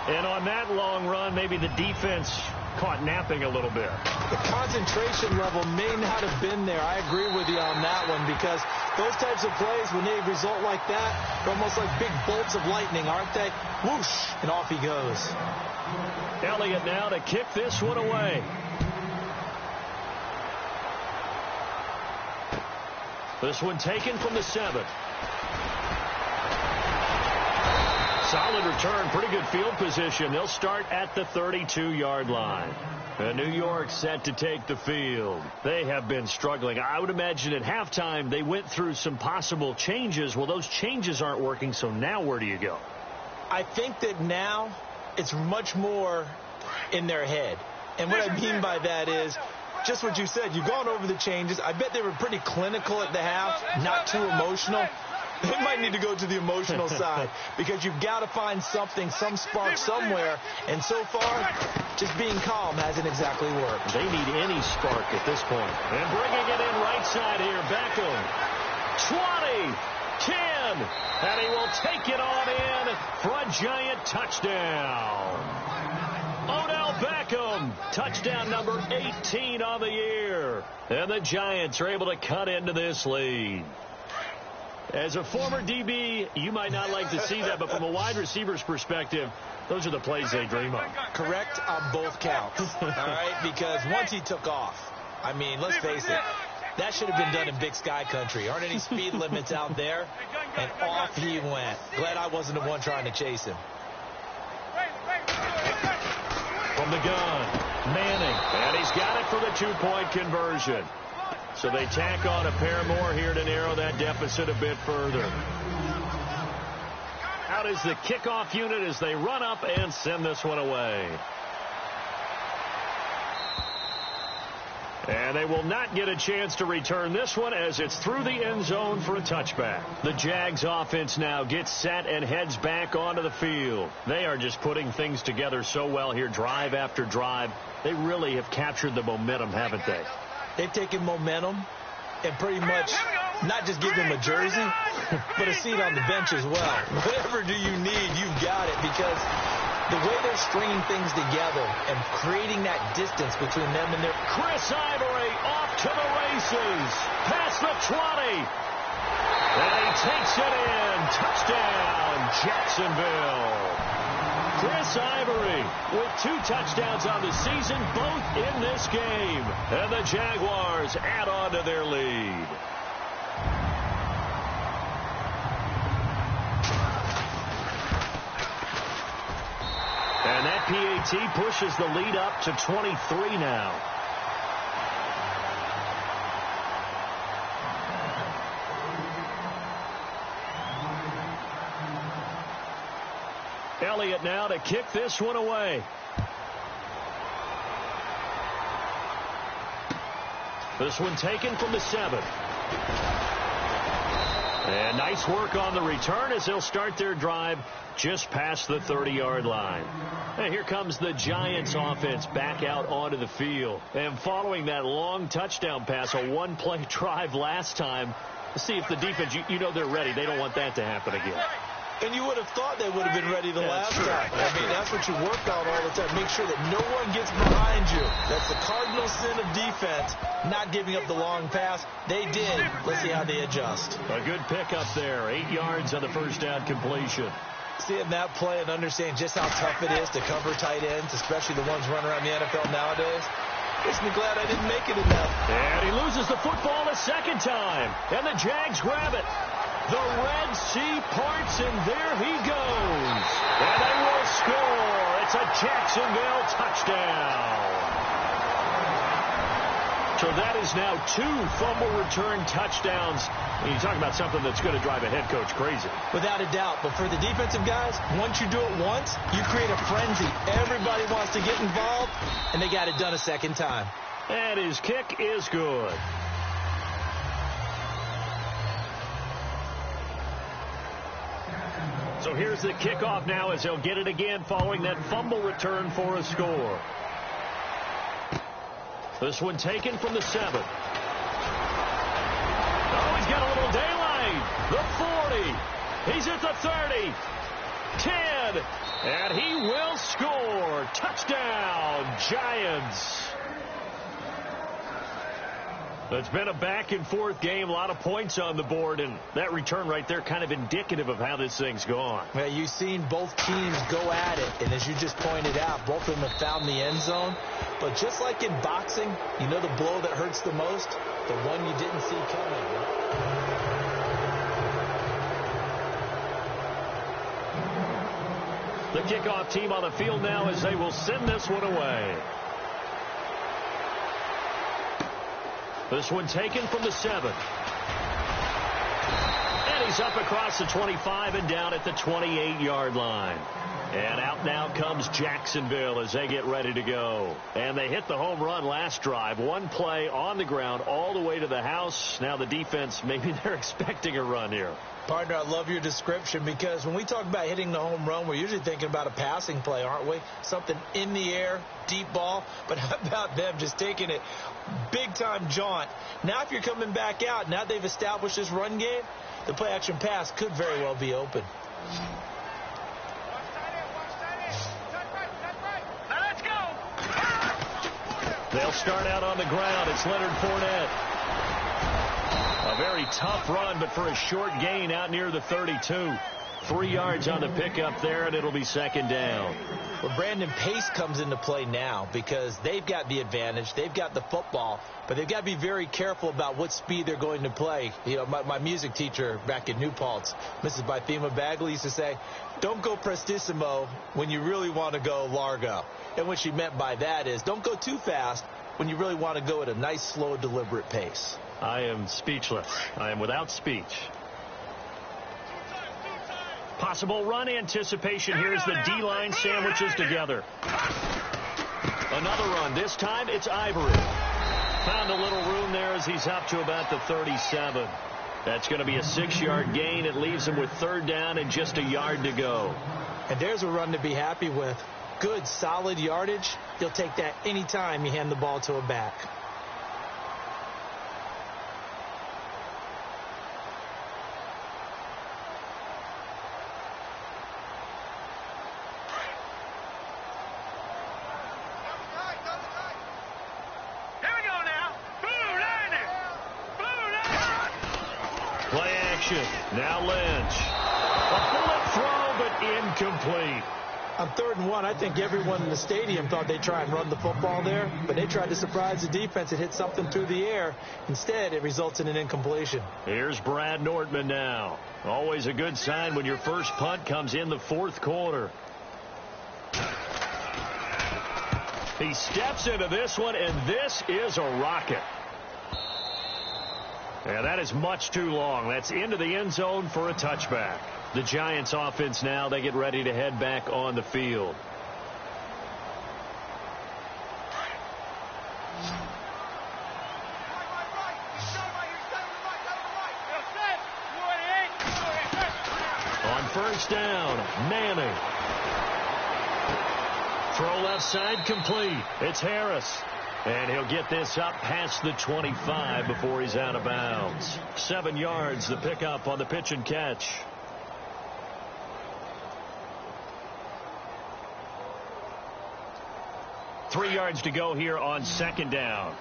And on that long run, maybe the defense caught napping a little bit. The concentration level may not have been there. I agree with you on that one, because those types of plays, when they result like that, they're almost like big bolts of lightning, aren't they? Whoosh, and off he goes. Elliott now to kick this one away. This one taken from the 7. Solid return, pretty good field position. They'll start at the 32-yard line. And New York set to take the field. They have been struggling. I would imagine at halftime they went through some possible changes. Well, those changes aren't working, so now where do you go? I think that now it's much more in their head. And what I mean by that is just what you said. You've gone over the changes. I bet they were pretty clinical at the half, not too emotional. They might need to go to the emotional side, because you've got to find something, some spark somewhere. And so far, just being calm hasn't exactly worked. They need any spark at this point. And bringing it in right side here, Beckham. 20, 10, and he will take it on in for a giant touchdown. Odell Beckham, touchdown number 18 on the year. And the Giants are able to cut into this lead. As a former DB, you might not like to see that, but from a wide receiver's perspective, those are the plays they dream of. Correct on both counts, all right? Because once he took off, I mean, let's face it, that should have been done in Big Sky country. Aren't any speed limits out there? And off he went. Glad I wasn't the one trying to chase him. From the gun, Manning, and he's got it for the two-point conversion. So they tack on a pair more here to narrow that deficit a bit further. Out is the kickoff unit as they run up and send this one away. And they will not get a chance to return this one as it's through the end zone for a touchback. The Jags offense now gets set and heads back onto the field. They are just putting things together so well here, drive after drive. They really have captured the momentum, haven't they? They've taken momentum and pretty much not just give them a jersey, but a seat on the bench as well. Whatever do you need, you've got it, because the way they're stringing things together and creating that distance between them and their... Chris Ivory off to the races. Past the 20. And he takes it in. Touchdown, Jacksonville. Chris Ivory with 2 touchdowns on the season, both in this game. And the Jaguars add on to their lead. And that PAT pushes the lead up to 23 now. Elliott now to kick this one away. This one taken from the 7. And nice work on the return as they'll start their drive just past the 30-yard line. And here comes the Giants offense back out onto the field. And following that long touchdown pass, a one-play drive last time, to see if the defense, you know they're ready. They don't want that to happen again. And you would have thought they would have been ready the last time. I mean, that's what you work on all the time. Make sure that no one gets behind you. That's the cardinal sin of defense, not giving up the long pass. They did. Let's see how they adjust. A good pickup there. 8 yards on the first down completion. Seeing that play and understanding just how tough it is to cover tight ends, especially the ones running around the NFL nowadays, makes me glad I didn't make it enough. And he loses the football a second time. And the Jags grab it. The Red Sea parts, and there he goes. And they will score. It's a Jacksonville touchdown. So that is now 2 fumble return touchdowns. And you talk about something that's going to drive a head coach crazy. Without a doubt. But for the defensive guys, once you do it once, you create a frenzy. Everybody wants to get involved, and they got it done a second time. And his kick is good. So here's the kickoff now as they'll get it again following that fumble return for a score. This one taken from the 7. Oh, he's got a little daylight. The 40. He's at the 30. 10. And he will score. Touchdown, Giants. It's been a back-and-forth game, a lot of points on the board, and that return right there kind of indicative of how this thing's gone. Yeah, you've seen both teams go at it, and as you just pointed out, both of them have found the end zone. But just like in boxing, you know the blow that hurts the most? The one you didn't see coming. The kickoff team on the field now as they will send this one away. This one taken from the 7. And he's up across the 25 and down at the 28-yard line. And out now comes Jacksonville as they get ready to go. And they hit the home run last drive. One play on the ground all the way to the house. Now the defense, maybe they're expecting a run here. Partner, I love your description because when we talk about hitting the home run, we're usually thinking about a passing play, aren't we? Something in the air, deep ball. But how about them just taking it big-time jaunt? Now if you're coming back out, now they've established this run game, the play-action pass could very well be open. Let's go. They'll start out on the ground. It's Leonard Fournette. A very tough run, but for a short gain out near the 32. 3 yards on the pickup there, and it'll be second down. Well, Brandon, pace comes into play now because they've got the advantage. They've got the football, but they've got to be very careful about what speed they're going to play. You know, my music teacher back in New Paltz, Mrs. Bythema Bagley, used to say, don't go prestissimo when you really want to go largo. And what she meant by that is don't go too fast when you really want to go at a nice, slow, deliberate pace. I am speechless. I am without speech. Possible run anticipation. Here's the D-line sandwiches together. Another run. This time it's Ivory. Found a little room there as he's up to about the 37. That's going to be a 6-yard gain. It leaves him with third down and just a yard to go. And there's a run to be happy with. Good, solid yardage. You'll take that anytime you hand the ball to a back. Now Lynch. A bullet throw, but incomplete. On 3rd and 1, I think everyone in the stadium thought they'd try and run the football there, but they tried to surprise the defense and hit something through the air. Instead, it results in an incompletion. Here's Brad Nortman now. Always a good sign when your first punt comes in the 4th quarter. He steps into this one, and this is a rocket. Yeah, that is much too long. That's into the end zone for a touchback. The Giants offense now, they get ready to head back on the field. On first down, Manning. Throw left side complete. It's Harris. And he'll get this up past the 25 before he's out of bounds. 7 yards, the pickup on the pitch and catch. Three yards to go here on second down.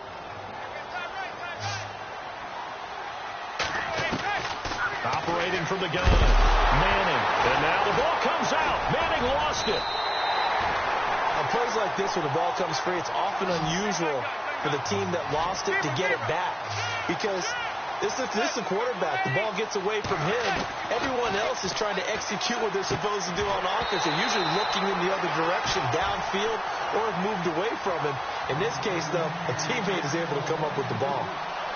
Operating from the gun, Manning. And now the ball comes out. Manning lost it. On plays like this where the ball comes free, it's often unusual for the team that lost it to get it back. Because this is a quarterback. The ball gets away from him. Everyone else is trying to execute what they're supposed to do on offense. They're usually looking in the other direction, downfield, or have moved away from him. In this case, though, a teammate is able to come up with the ball.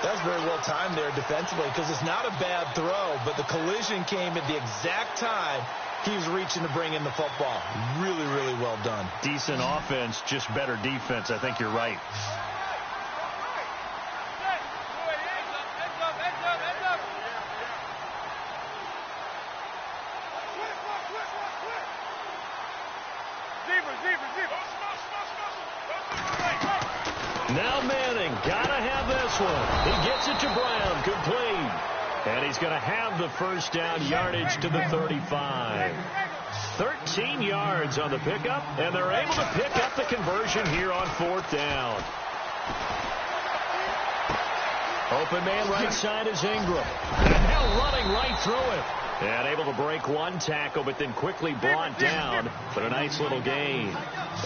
That's very well timed there defensively because it's not a bad throw, but the collision came at the exact time he was reaching to bring in the football. Really, really well done. Decent offense, just better defense. I think you're right. Now Manning, gotta have this one. He gets it to Brown, complete. And he's going to have the first down, yardage to the 35. 13 yards on the pickup, and they're able to pick up the conversion here on 4th down. Open man right side is Ingram. And now running right through it. And able to break one tackle, but then quickly brought down. But a nice little gain.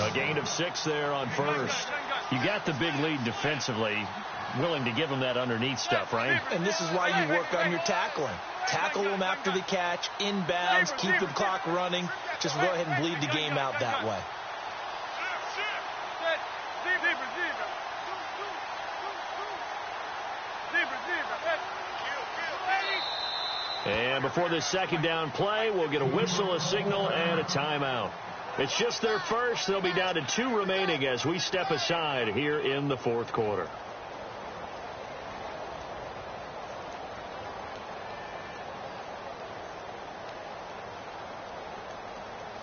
A gain of 6 there on first. You got the big lead defensively. Willing to give them that underneath stuff, right? And this is why you work on your tackling. Tackle them after the catch, inbounds, keep the clock running. Just go ahead and bleed the game out that way. And before this 2nd down play, we'll get a whistle, a signal, and a timeout. It's just their first. They'll be down to 2 remaining as we step aside here in the 4th quarter.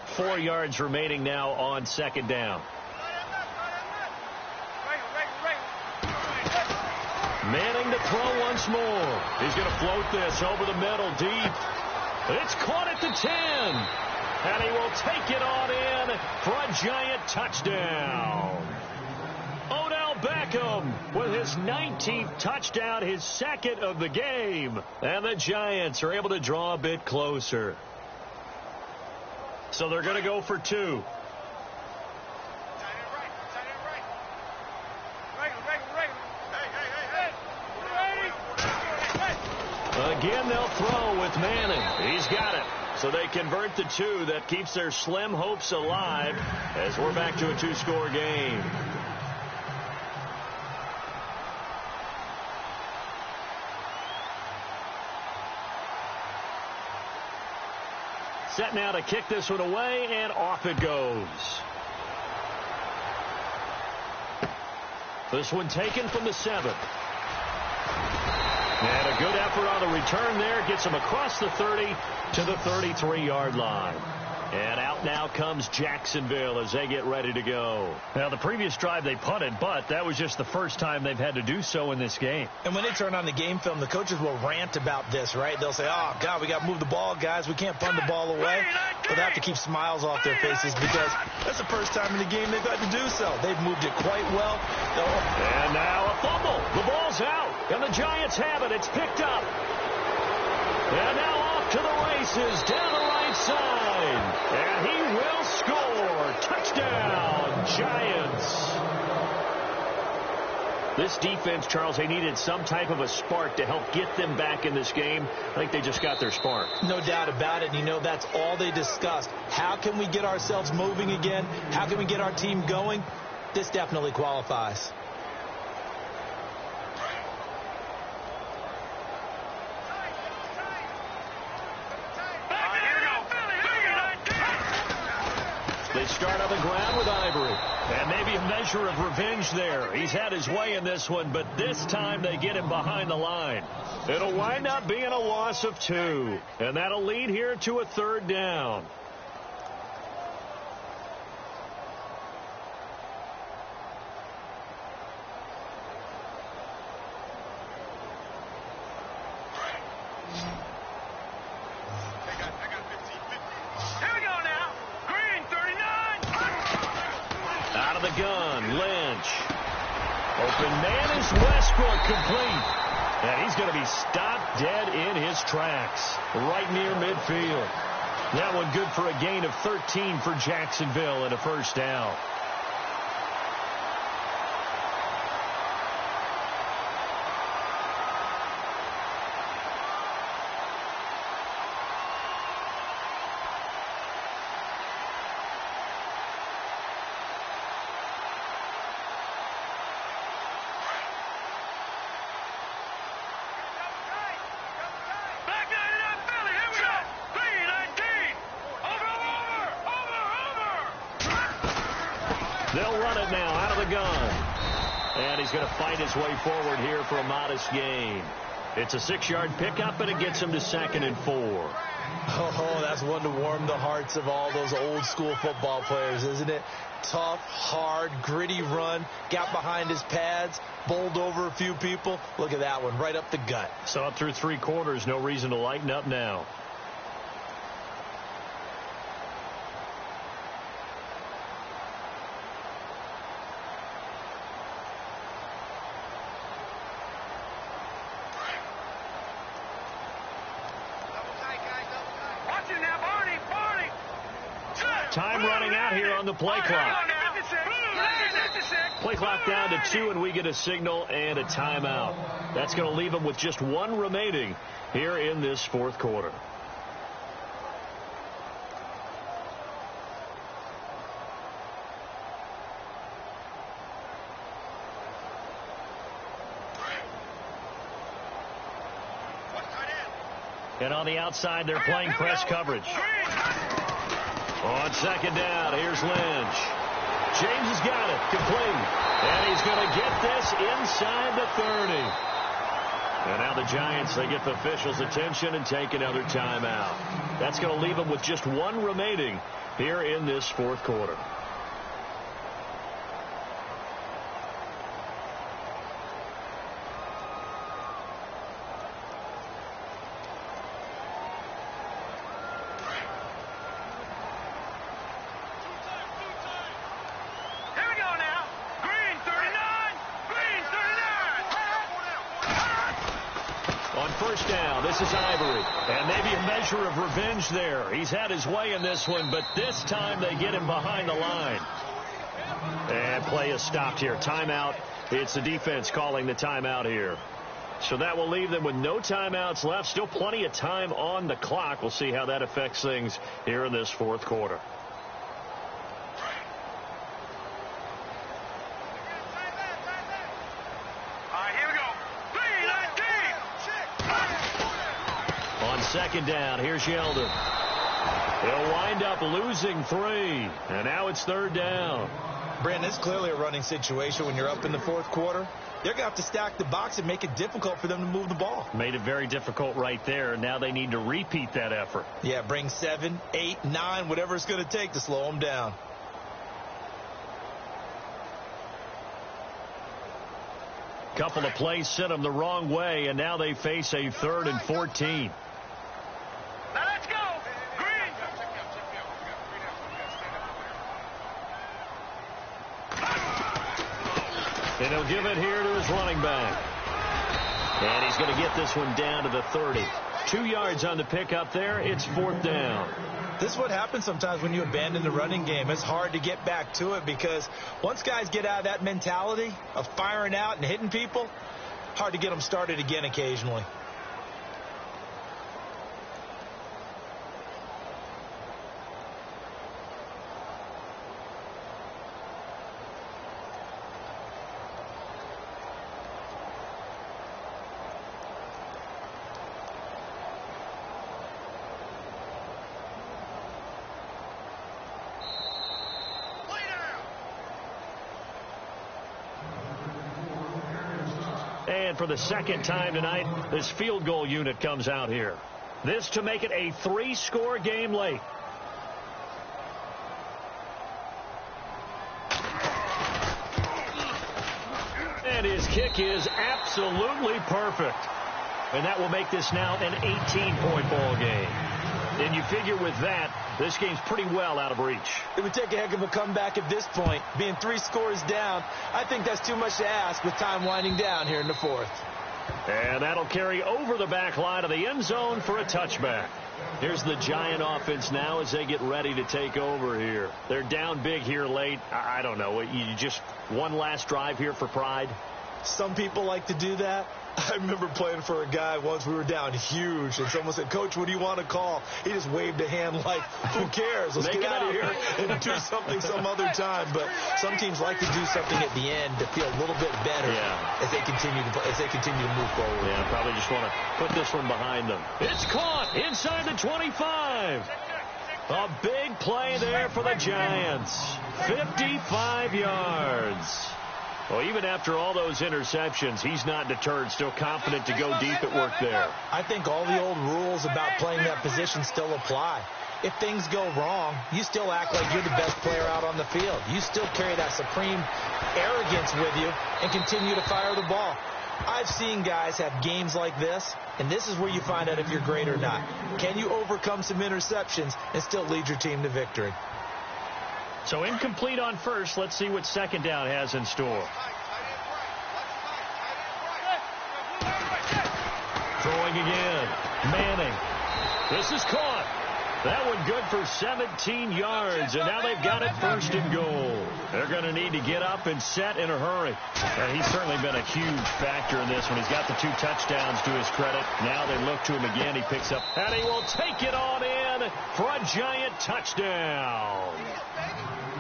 Four yards remaining now on 2nd down. Manning to throw once more. He's going to float this over the middle deep. It's caught at the 10. And he will take it on in for a giant touchdown. Odell Beckham with his 19th touchdown, his 2nd of the game. And the Giants are able to draw a bit closer. So they're going to go for 2. Again, they'll throw with Manning. He's got it. So they convert the 2. That keeps their slim hopes alive as we're back to a 2-score game. Set now to kick this one away, and off it goes. This one taken from the 7. And a good effort on the return there. Gets him across the 30 to the 33-yard line. And out now comes Jacksonville as they get ready to go. Now, the previous drive they punted, but that was just the first time they've had to do so in this game. And when they turn on the game film, the coaches will rant about this, right? They'll say, oh, God, we got to move the ball, guys. We can't punt the ball away. But they have to keep smiles off their faces because that's the first time in the game they've had to do so. They've moved it quite well. And now a fumble. The ball's out. And the Giants have it. It's picked up. And now off to the races down the right side. And he will score. Touchdown, Giants. This defense, Charles, they needed some type of a spark to help get them back in this game. I think they just got their spark. No doubt about it. And you know, that's all they discussed. How can we get ourselves moving again? How can we get our team going? This definitely qualifies. They start on the ground with Ivory. And maybe a measure of revenge there. He's had his way in this one, but this time they get him behind the line. It'll wind up being a loss of 2. And that'll lead here to a 3rd down. Open man is Westbrook, complete. And he's going to be stopped dead in his tracks right near midfield. That one good for a gain of 13 for Jacksonville and a 1st down. They'll run it now out of the gun. And he's going to fight his way forward here for a modest gain. It's a 6-yard pickup, and it gets him to 2nd and 4. Oh, that's one to warm the hearts of all those old-school football players, isn't it? Tough, hard, gritty run. Got behind his pads, bowled over a few people. Look at that one, right up the gut. Saw it through 3 quarters. No reason to lighten up now. Time running out here on the play clock. Play clock down to 2, and we get a signal and a timeout. That's going to leave them with just 1 remaining here in this fourth quarter. And on the outside, they're playing press coverage. On second down, here's Lynch. James has got it, complete. And he's going to get this inside the 30. And now the Giants, they get the officials' attention and take another timeout. That's going to leave them with just 1 remaining here in this fourth quarter. First down, this is Ivory, and maybe a measure of revenge there. He's had his way in this one, but this time they get him behind the line. And play is stopped here. Timeout. It's the defense calling the timeout here. So that will leave them with no timeouts left. Still plenty of time on the clock. We'll see how that affects things here in this fourth quarter. Second down, here's Yeldon. He'll wind up losing 3, and now it's third down. Brandon, it's clearly a running situation when you're up in the fourth quarter. They're going to have to stack the box and make it difficult for them to move the ball. Made it very difficult right there. Now they need to repeat that effort. Yeah, bring 7, 8, 9, whatever it's going to take to slow them down. Couple of plays sent them the wrong way, and now they face a 3rd and 14. And he'll give it here to his running back. And he's going to get this one down to the 30. 2 yards on the pickup there. It's 4th down. This is what happens sometimes when you abandon the running game. It's hard to get back to it because once guys get out of that mentality of firing out and hitting people, hard to get them started again occasionally. And for the second time tonight, this field goal unit comes out here. This to make it a 3-score game late. And his kick is absolutely perfect. And that will make this now an 18-point ball game. And you figure with that, this game's pretty well out of reach. It would take a heck of a comeback at this point. Being 3 scores down, I think that's too much to ask with time winding down here in the fourth. And that'll carry over the back line of the end zone for a touchback. Here's the Giant offense now as they get ready to take over here. They're down big here late. I don't know. You just one last drive here for pride? Some people like to do that. I remember playing for a guy once. We were down huge, and someone said, "Coach, what do you want to call?" He just waved a hand like, "Who cares? Let's get out of here and do something some other time." But some teams like to do something at the end to feel a little bit better as they continue to move forward. Yeah, probably just want to put this one behind them. It's caught inside the 25. A big play there for the Giants. 55 yards. Well, even after all those interceptions, he's not deterred, still confident to go deep at work there. I think all the old rules about playing that position still apply. If things go wrong, you still act like you're the best player out on the field. You still carry that supreme arrogance with you and continue to fire the ball. I've seen guys have games like this, and this is where you find out if you're great or not. Can you overcome some interceptions and still lead your team to victory? So incomplete on first. Let's see what second down has in store. Throwing again. Manning. This is caught. That one good for 17 yards, and now they've got it 1st and goal. They're going to need to get up and set in a hurry. He's certainly been a huge factor in this one. He's got the 2 touchdowns to his credit. Now they look to him again. He picks up, and he will take it on in for a giant touchdown.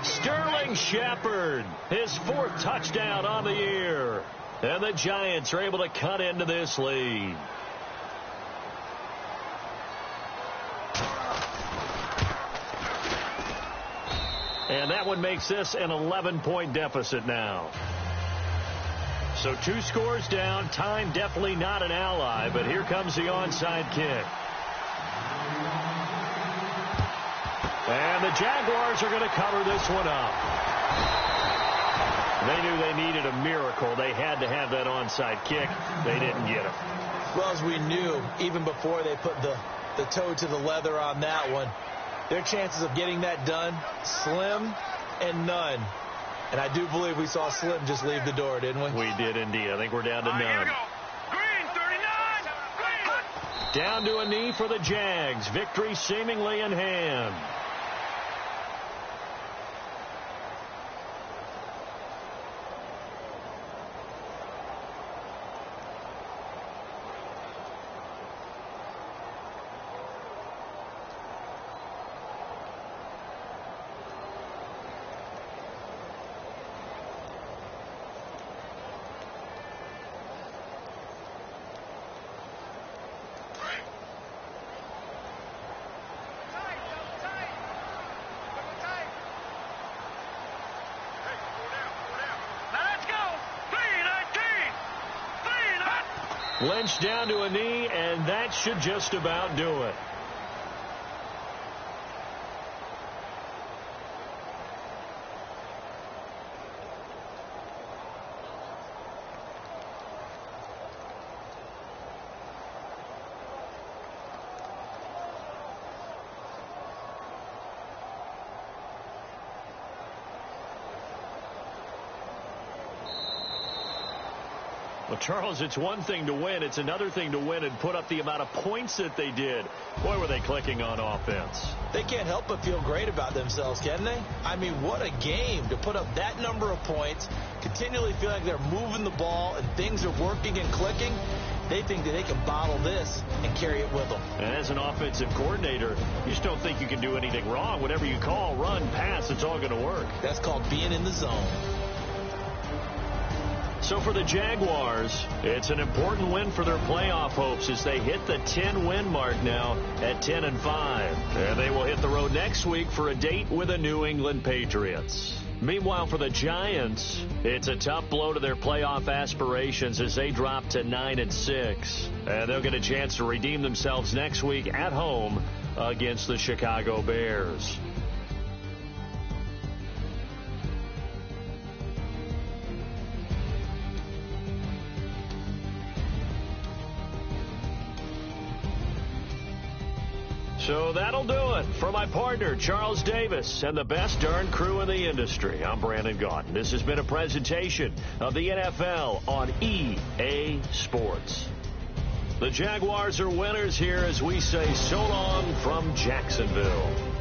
Sterling Shepard, his 4th touchdown on the year. And the Giants are able to cut into this lead. And that one makes this an 11-point deficit now. So 2 scores down. Time definitely not an ally, but here comes the onside kick. And the Jaguars are going to cover this one up. They knew they needed a miracle. They had to have that onside kick. They didn't get it. Well, as we knew, even before they put the toe to the leather on that one, their chances of getting that done, slim and none. And I do believe we saw Slim just leave the door, didn't we? We did indeed. I think we're down to none. Here we go. Green, 39. Green. Down to a knee for the Jags. Victory seemingly in hand. Lynch down to a knee, and that should just about do it. Well, Charles, it's one thing to win. It's another thing to win and put up the amount of points that they did. Boy, were they clicking on offense. They can't help but feel great about themselves, can they? I mean, what a game to put up that number of points, continually feel like they're moving the ball and things are working and clicking. They think that they can bottle this and carry it with them. And as an offensive coordinator, you just don't think you can do anything wrong. Whatever you call, run, pass, it's all going to work. That's called being in the zone. So for the Jaguars, it's an important win for their playoff hopes as they hit the 10-win mark now at 10-5. And they will hit the road next week for a date with the New England Patriots. Meanwhile, for the Giants, it's a tough blow to their playoff aspirations as they drop to 9-6. And they'll get a chance to redeem themselves next week at home against the Chicago Bears. So that'll do it. For my partner, Charles Davis, and the best darn crew in the industry, I'm Brandon Gaudin. This has been a presentation of the NFL on EA Sports. The Jaguars are winners here as we say so long from Jacksonville.